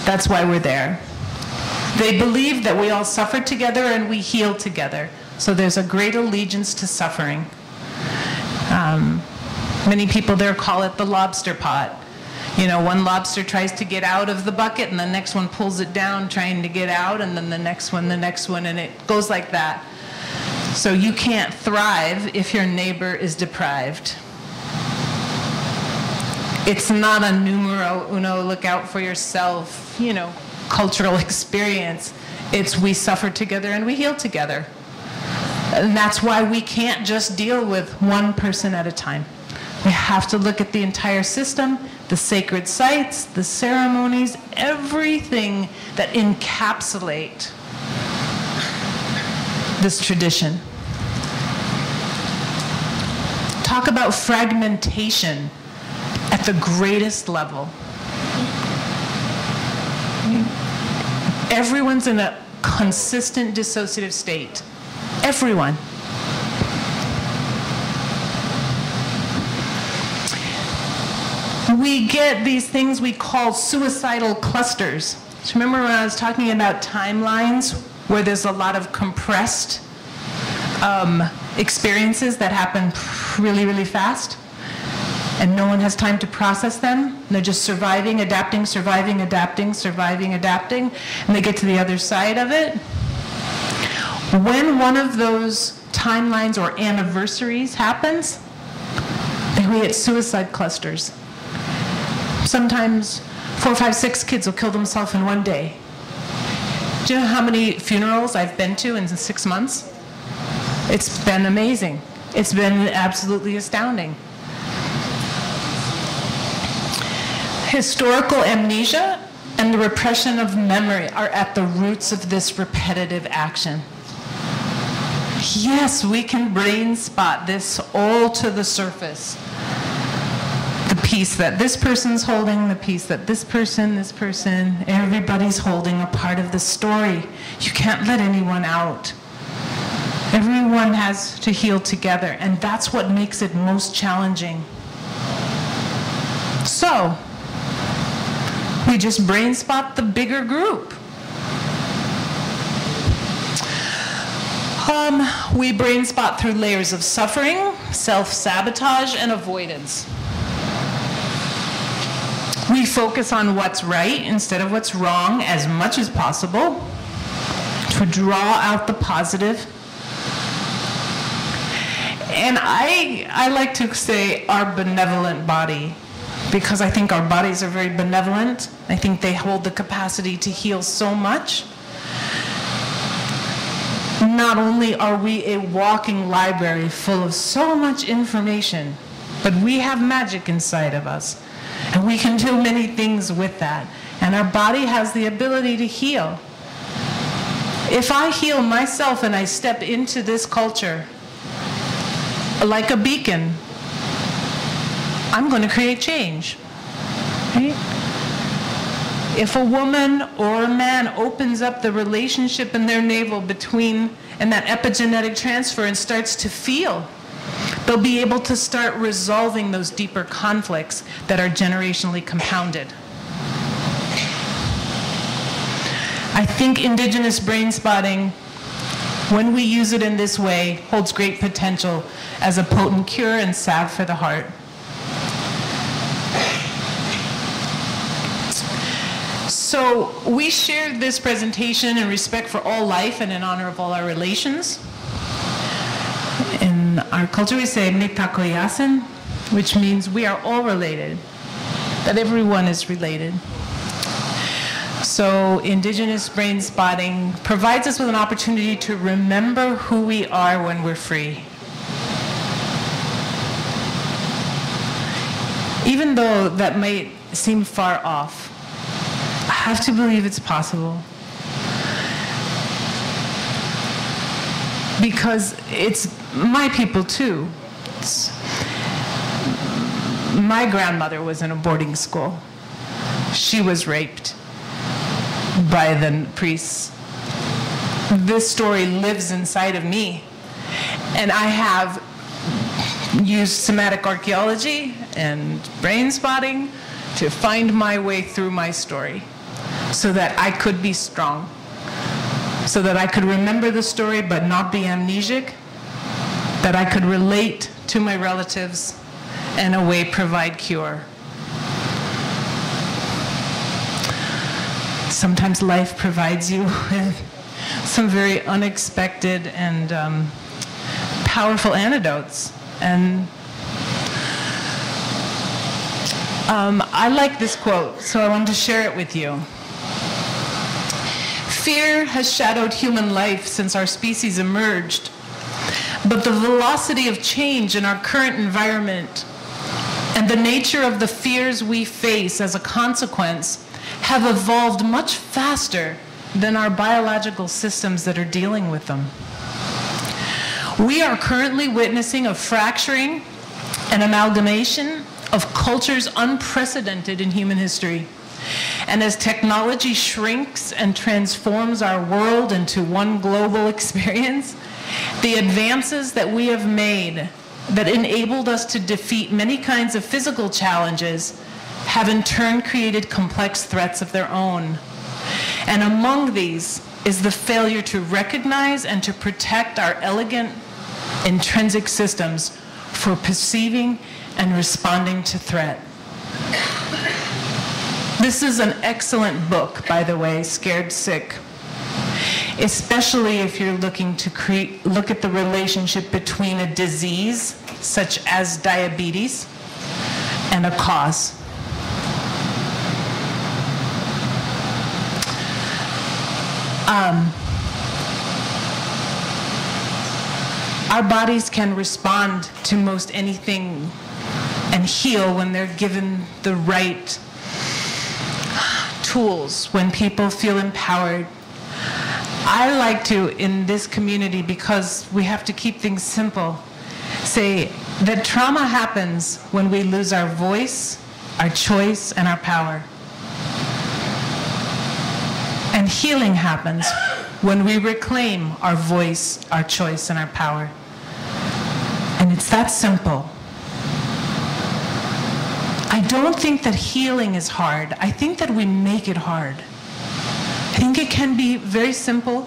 That's why we're there. They believe that we all suffer together and we heal together. So there's a great allegiance to suffering. Many people there call it the lobster pot. You know, one lobster tries to get out of the bucket, and the next one pulls it down trying to get out, and then the next one, and it goes like that. So you can't thrive if your neighbor is deprived. It's not a numero uno, look out for yourself, you know, cultural experience. It's we suffer together and we heal together. And that's why we can't just deal with one person at a time. We have to look at the entire system, the sacred sites, the ceremonies, everything that encapsulate this tradition. Talk about fragmentation at the greatest level. Everyone's in a consistent dissociative state. Everyone. We get these things we call suicidal clusters. So remember when I was talking about timelines where there's a lot of compressed experiences that happen really, really fast, and no one has time to process them? They're just surviving, adapting, surviving, adapting, surviving, adapting, and they get to the other side of it. When one of those timelines or anniversaries happens, they create suicide clusters. Sometimes 4, 5, 6 kids will kill themselves in one day. Do you know how many funerals I've been to in 6 months? It's been amazing. It's been absolutely astounding. Historical amnesia and the repression of memory are at the roots of this repetitive action. Yes, we can brain spot this all to the surface. The piece that this person's holding, the piece that this person, everybody's holding a part of the story. You can't let anyone out. Everyone has to heal together, and that's what makes it most challenging. So, we just brain spot the bigger group. We brain spot through layers of suffering, self-sabotage, and avoidance. We focus on what's right instead of what's wrong as much as possible to draw out the positive. And I like to say our benevolent body, because I think our bodies are very benevolent. I think they hold the capacity to heal so much. Not only are we a walking library full of so much information, but we have magic inside of us. And we can do many things with that. And our body has the ability to heal. If I heal myself and I step into this culture like a beacon, I'm going to create change. Right? If a woman or a man opens up the relationship in their navel between and that epigenetic transfer and starts to feel, they'll be able to start resolving those deeper conflicts that are generationally compounded. I think indigenous brain spotting when we use it in this way, holds great potential as a potent cure and salve for the heart. So we shared this presentation in respect for all life and in honor of all our relations. In our culture we say mitakoyasen, which means we are all related, that everyone is related. So indigenous brain spotting provides us with an opportunity to remember who we are when we're free. Even though that might seem far off, I have to believe it's possible. Because it's my people too. My grandmother was in a boarding school. She was raped by the priests. This story lives inside of me. And I have used somatic archaeology and brain spotting to find my way through my story so that I could be strong, so that I could remember the story but not be amnesic, that I could relate to my relatives and in a way provide cure. Sometimes life provides you with some very unexpected and powerful antidotes. And I like this quote, so I wanted to share it with you. Fear has shadowed human life since our species emerged, but the velocity of change in our current environment and the nature of the fears we face as a consequence have evolved much faster than our biological systems that are dealing with them. We are currently witnessing a fracturing and amalgamation of cultures unprecedented in human history. And as technology shrinks and transforms our world into one global experience, the advances that we have made that enabled us to defeat many kinds of physical challenges have in turn created complex threats of their own. And among these is the failure to recognize and to protect our elegant intrinsic systems for perceiving and responding to threat. This is an excellent book, by the way, Scared Sick, especially if you're looking to look at the relationship between a disease, such as diabetes, and a cause. Our bodies can respond to most anything and heal when they're given the right tools, when people feel empowered. I like to, in this community, because we have to keep things simple, say that trauma happens when we lose our voice, our choice, and our power. And healing happens when we reclaim our voice, our choice, and our power. And it's that simple. I don't think that healing is hard. I think that we make it hard. I think it can be very simple.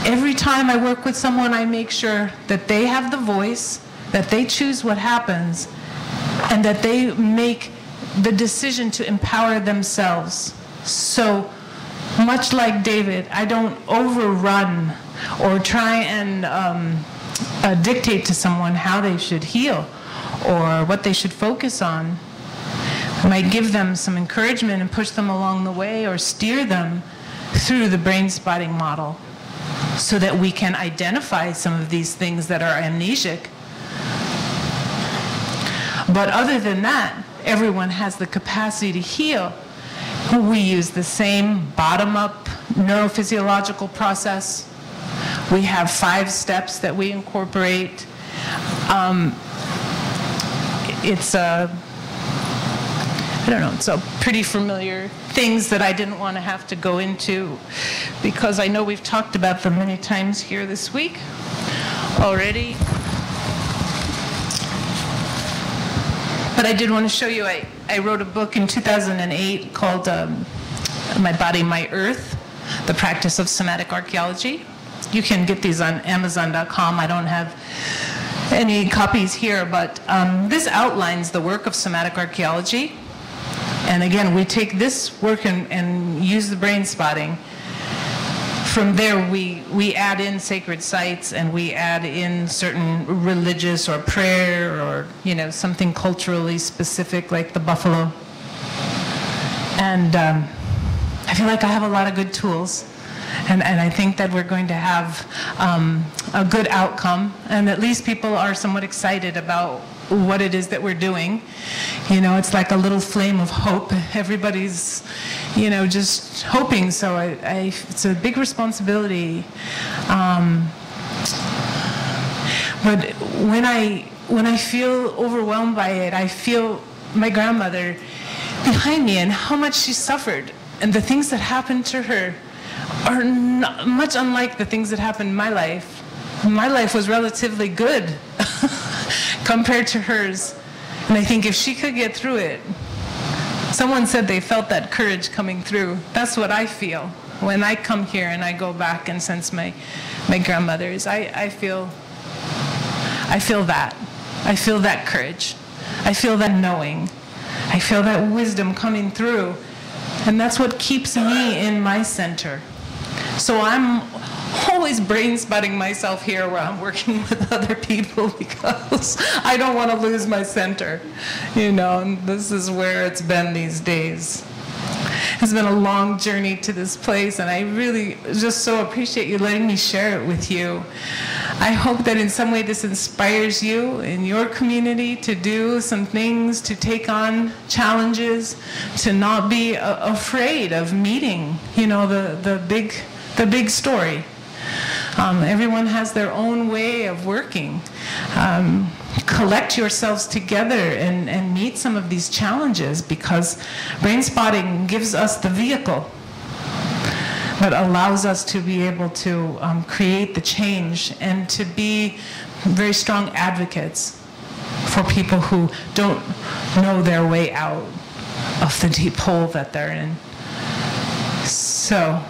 Every time I work with someone, I make sure that they have the voice, that they choose what happens, and that they make the decision to empower themselves. So, much like David, I don't overrun or try and dictate to someone how they should heal or what they should focus on. I might give them some encouragement and push them along the way or steer them through the brain spotting model so that we can identify some of these things that are amnesic. But other than that, everyone has the capacity to heal. We use the same bottom-up neurophysiological process. We have 5 steps that we incorporate. It's a pretty familiar things that I didn't want to have to go into because I know we've talked about them many times here this week already. But I did want to show you, I wrote a book in 2008 called My Body, My Earth, The Practice of Somatic Archaeology. You can get these on Amazon.com. I don't have any copies here, but this outlines the work of somatic archaeology. And again, we take this work and use the brain spotting. From there, we add in sacred sites, and we add in certain religious or prayer or, something culturally specific like the buffalo. And I feel like I have a lot of good tools. And I think that we're going to have a good outcome, and at least people are somewhat excited about what it is that we're doing. It's like a little flame of hope. Everybody's, just hoping. So it's a big responsibility. But when I feel overwhelmed by it, I feel my grandmother behind me and how much she suffered, and the things that happened to her are not much unlike the things that happened in my life. My life was relatively good compared to hers. And I think if she could get through it, someone said they felt that courage coming through. That's what I feel when I come here and I go back and sense my grandmother's. I feel that. I feel that courage. I feel that knowing. I feel that wisdom coming through. And that's what keeps me in my center. So I'm always brain spotting myself here where I'm working with other people because I don't want to lose my center, and this is where it's been these days. It's been a long journey to this place, and I really just so appreciate you letting me share it with you. I hope that in some way this inspires you in your community to do some things, to take on challenges, to not be afraid of meeting, the big story. Everyone has their own way of working. Collect yourselves together and meet some of these challenges, because brain spotting gives us the vehicle that allows us to be able to create the change and to be very strong advocates for people who don't know their way out of the deep hole that they're in. So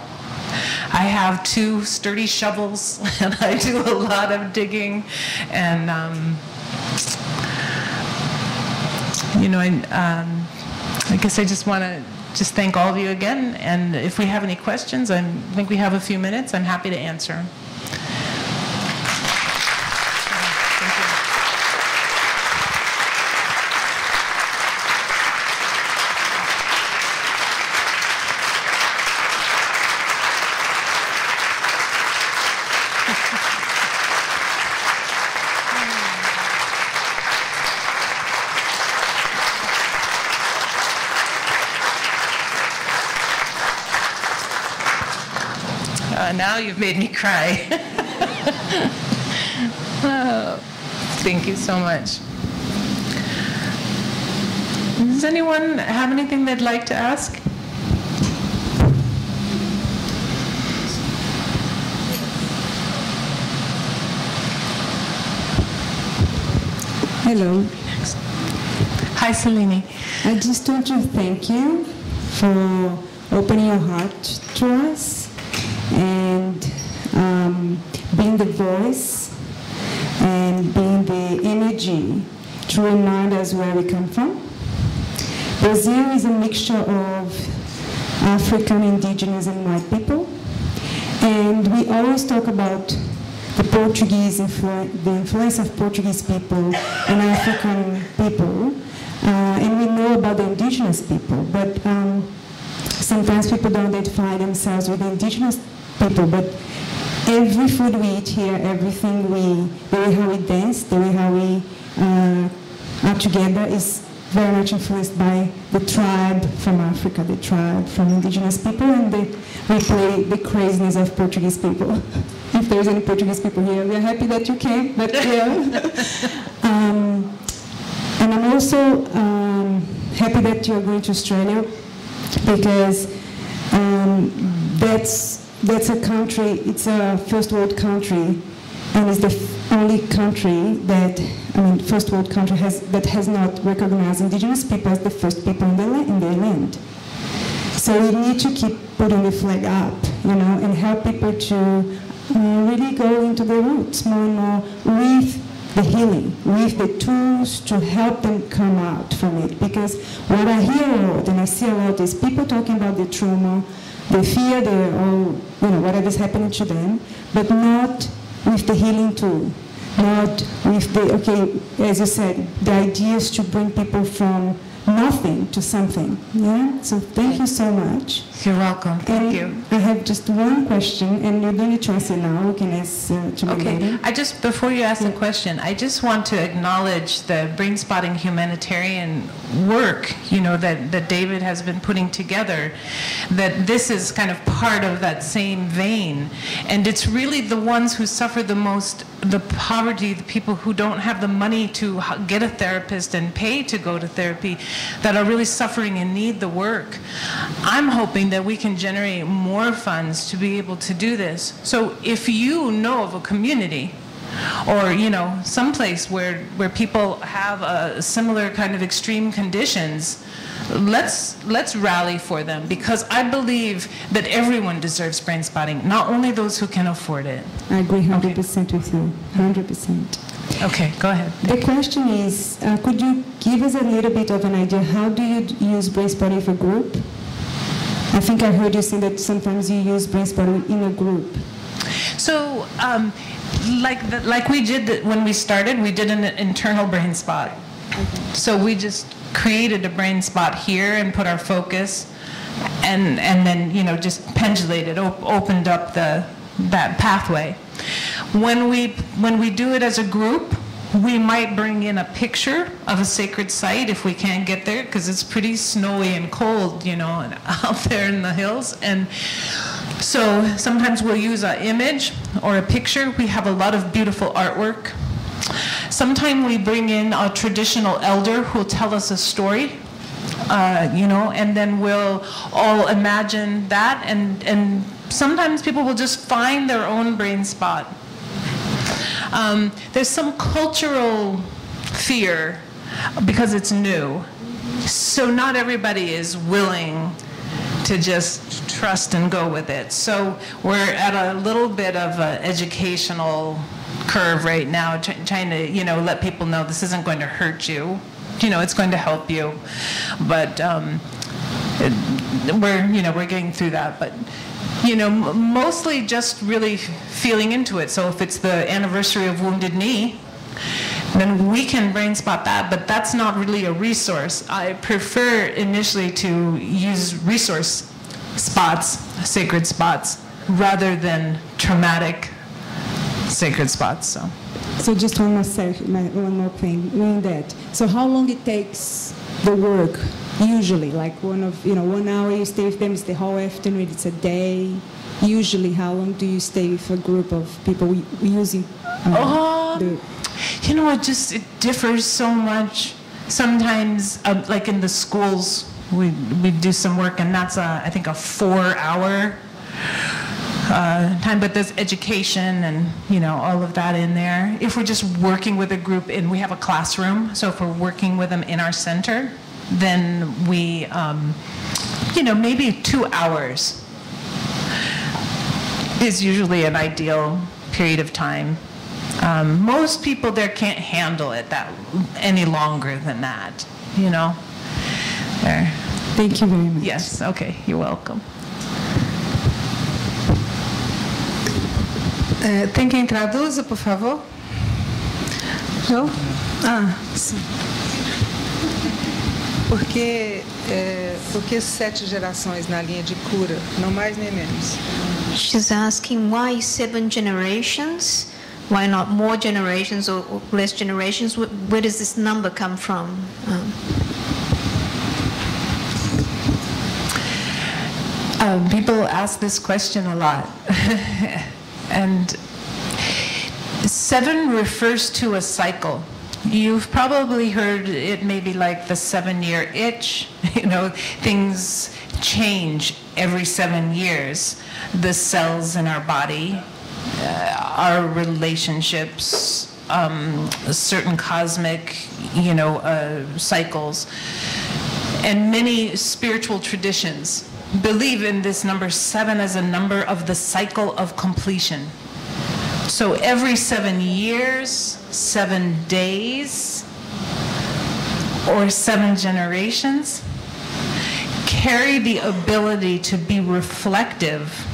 I have 2 sturdy shovels, and I do a lot of digging, and I guess I just want to thank all of you again, and if we have any questions, I think we have a few minutes, I'm happy to answer. Now you've made me cry. Oh, thank you so much. Does anyone have anything they'd like to ask? Hello. Hi, Selene. I just want to thank you for opening your heart to us and being the voice and being the energy to remind us where we come from. Brazil is a mixture of African, indigenous, and white people. And we always talk about the Portuguese the influence of Portuguese people and African people. And we know about the indigenous people, but sometimes people don't identify themselves with the indigenous people, but every food we eat here, everything the way how we dance, the way how we are together is very much influenced by the tribe from Africa, the tribe from indigenous people, and we play the craziness of Portuguese people. If there's any Portuguese people here, we are happy that you came, but yeah. And I'm also happy that you're going to Australia, because that's a country, it's a first world country, and it's the only country that, first world country that has not recognized indigenous people as the first people in their land. So we need to keep putting the flag up, and help people to really go into the roots more and more with the healing, with the tools to help them come out from it. Because what I hear a lot and I see a lot is people talking about the trauma, the fear, whatever's happening to them, but not with the healing tool, not with the, as you said, the idea is to bring people from nothing to something. Yeah. So thank you so much. You're welcome. Thank you. I have just one question, and you don't need to answer now. You can ask to me later. Before you ask the question, I just want to acknowledge the brain spotting humanitarian work, that David has been putting together. That this is kind of part of that same vein, and it's really the ones who suffer the most, the poverty, the people who don't have the money to get a therapist and pay to go to therapy, that are really suffering and need the work. I'm hoping that we can generate more funds to be able to do this. So if you know of a community or someplace where people have a similar kind of extreme conditions, let's rally for them, because I believe that everyone deserves brain spotting, not only those who can afford it. I agree 100% with you, 100%. Okay, go ahead. The question is, could you give us a little bit of an idea, how do you use brain spotting for group? I think I heard you say that sometimes you use brain spotting in a group. So, like we did when we started, we did an internal brain spot. Okay. So we just created a brain spot here and put our focus, and then just pendulated, opened up that pathway. When we do it as a group, we might bring in a picture of a sacred site if we can't get there, because it's pretty snowy and cold, out there in the hills. And so sometimes we'll use an image or a picture. We have a lot of beautiful artwork. Sometimes we bring in a traditional elder who'll tell us a story, and then we'll all imagine that. And sometimes people will just find their own brain spot. There's some cultural fear because it's new. So not everybody is willing to just trust and go with it. So we're at a little bit of an educational curve right now, trying to, let people know this isn't going to hurt you. It's going to help you. But we're getting through that. But mostly just really feeling into it. So if it's the anniversary of Wounded Knee, then we can brain spot that, but that's not really a resource. I prefer initially to use resource spots, sacred spots, rather than traumatic sacred spots. So just one more thing, knowing that. So how long it takes the work? Usually, like 1 hour you stay with them, it's the whole afternoon, it's a day. Usually, how long do you stay with a group of people using it differs so much. Sometimes, like in the schools, we do some work, and that's I think a 4-hour time, but there's education and all of that in there. If we're just working with a group and we have a classroom, so if we're working with them in our center, then we, maybe 2 hours is usually an ideal period of time. Most people there can't handle it any longer than that, There. Thank you very much. Yes, okay, you're welcome. Tem quem traduza, por favor? Eu? Sim. Porque 7 gerações na linha de cura, não mais nem menos. She's asking why 7 generations? Why not more generations or less generations? Where does this number come from? People ask this question a lot. And 7 refers to a cycle. You've probably heard it maybe like the 7-year itch. Things change every 7 years. The cells in our body, our relationships, certain cosmic, cycles. And many spiritual traditions believe in this number 7 as a number of the cycle of completion. So every 7 years, 7 days, or 7 generations carry the ability to be reflective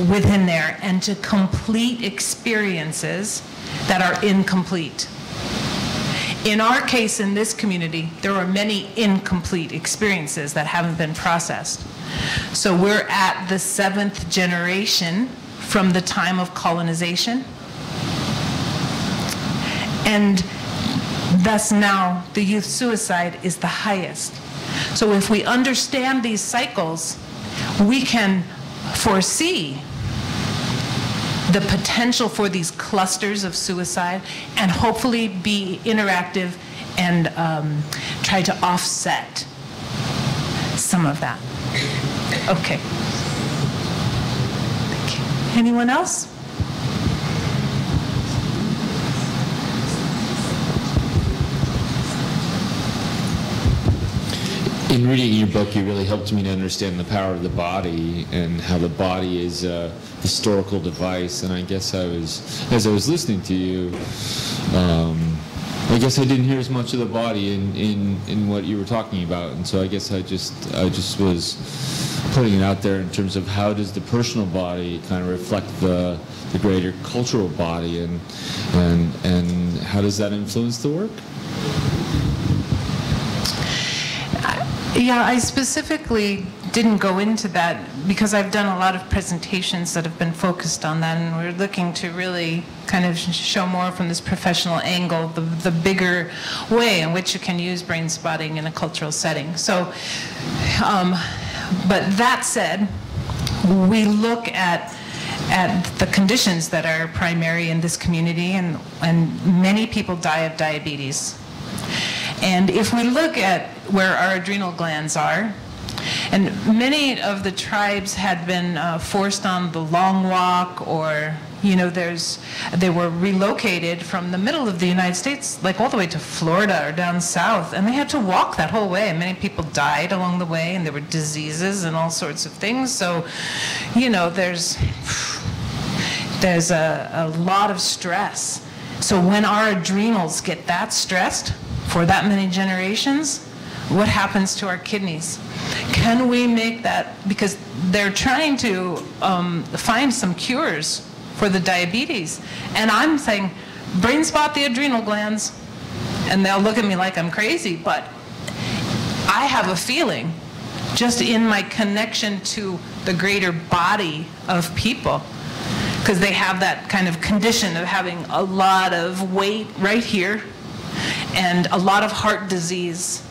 within there and to complete experiences that are incomplete. In our case, in this community, there are many incomplete experiences that haven't been processed. So we're at the 7th generation from the time of colonization. And thus now the youth suicide is the highest. So if we understand these cycles, we can foresee the potential for these clusters of suicide and hopefully be interactive and try to offset some of that. Okay. Thank you. Anyone else? In reading your book, you really helped me to understand the power of the body and how the body is a historical device. And I guess as I was listening to you, I guess I didn't hear as much of the body in what you were talking about. And so I guess I just was putting it out there in terms of how does the personal body kind of reflect the greater cultural body, and how does that influence the work? Yeah, I specifically didn't go into that because I've done a lot of presentations that have been focused on that, and we're looking to really kind of show more from this professional angle, the bigger way in which you can use brain spotting in a cultural setting. So, but that said, we look at the conditions that are primary in this community, and many people die of diabetes. And if we look at where our adrenal glands are, and many of the tribes had been forced on the long walk, or they were relocated from the middle of the United States, like all the way to Florida or down south, and they had to walk that whole way. And many people died along the way, and there were diseases and all sorts of things. So, there's a lot of stress. So when our adrenals get that stressed for that many generations, what happens to our kidneys? Can we make that, because they're trying to find some cures for the diabetes, and I'm saying, brain spot the adrenal glands, and they'll look at me like I'm crazy, but I have a feeling, just in my connection to the greater body of people, because they have that kind of condition of having a lot of weight right here, and a lot of heart disease,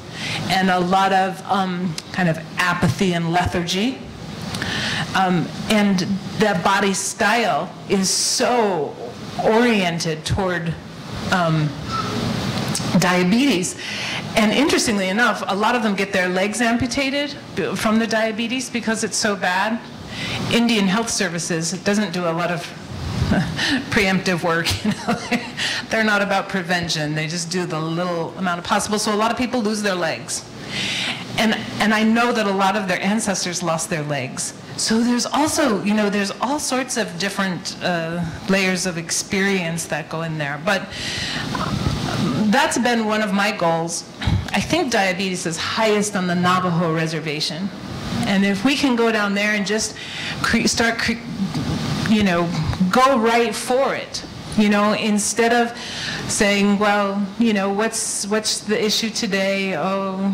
and a lot of kind of apathy and lethargy. And that body style is so oriented toward diabetes. And interestingly enough, a lot of them get their legs amputated from the diabetes because it's so bad. Indian Health Services doesn't do a lot of preemptive work. They're not about prevention. They just do the little amount of possible. So a lot of people lose their legs. And I know that a lot of their ancestors lost their legs. So there's also, there's all sorts of different layers of experience that go in there. But that's been one of my goals. I think diabetes is highest on the Navajo reservation. And if we can go down there and just go right for it, instead of saying, well, what's the issue today? Oh,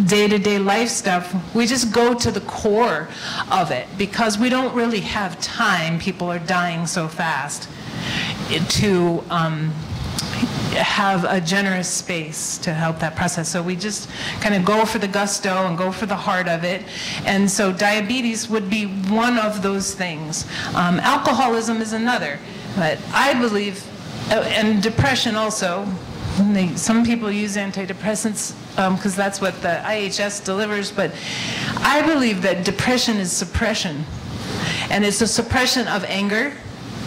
day-to-day life stuff. We just go to the core of it because we don't really have time. People are dying so fast to have a generous space to help that process. So we just kind of go for the gusto and go for the heart of it. And so diabetes would be one of those things. Alcoholism is another. But I believe, and depression also, some people use antidepressants because that's what the IHS delivers, but I believe that depression is suppression. And it's a suppression of anger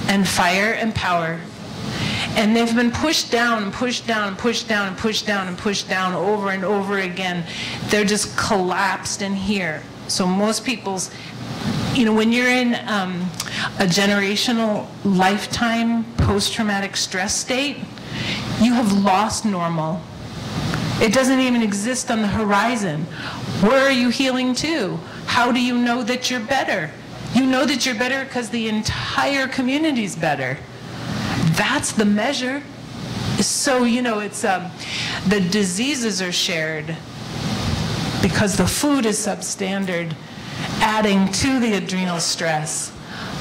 and fire and power. And they've been pushed down and pushed down and pushed down and pushed down and pushed down over and over again. They're just collapsed in here. So most people's you know, when you're in a generational lifetime post-traumatic stress state, you have lost normal. It doesn't even exist on the horizon. Where are you healing to? How do you know that you're better? You know that you're better because the entire community's better. That's the measure. So, you know, it's the diseases are shared because the food is substandard, adding to the adrenal stress.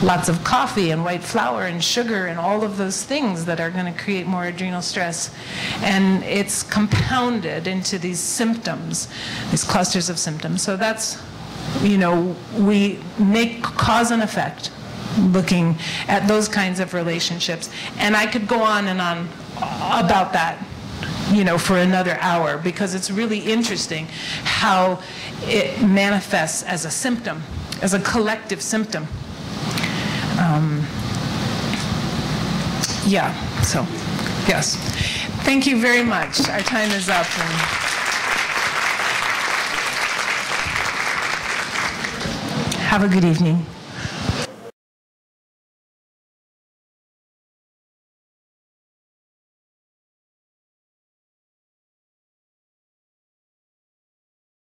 Lots of coffee and white flour and sugar and all of those things that are going to create more adrenal stress. And it's compounded into these symptoms, these clusters of symptoms. So that's, you know, we make cause and effect looking at those kinds of relationships. And I could go on and on about that, you know, for another hour, because it's really interesting how it manifests as a symptom, as a collective symptom. Yeah, so, yes. Thank you very much. Our time is up. And have a good evening.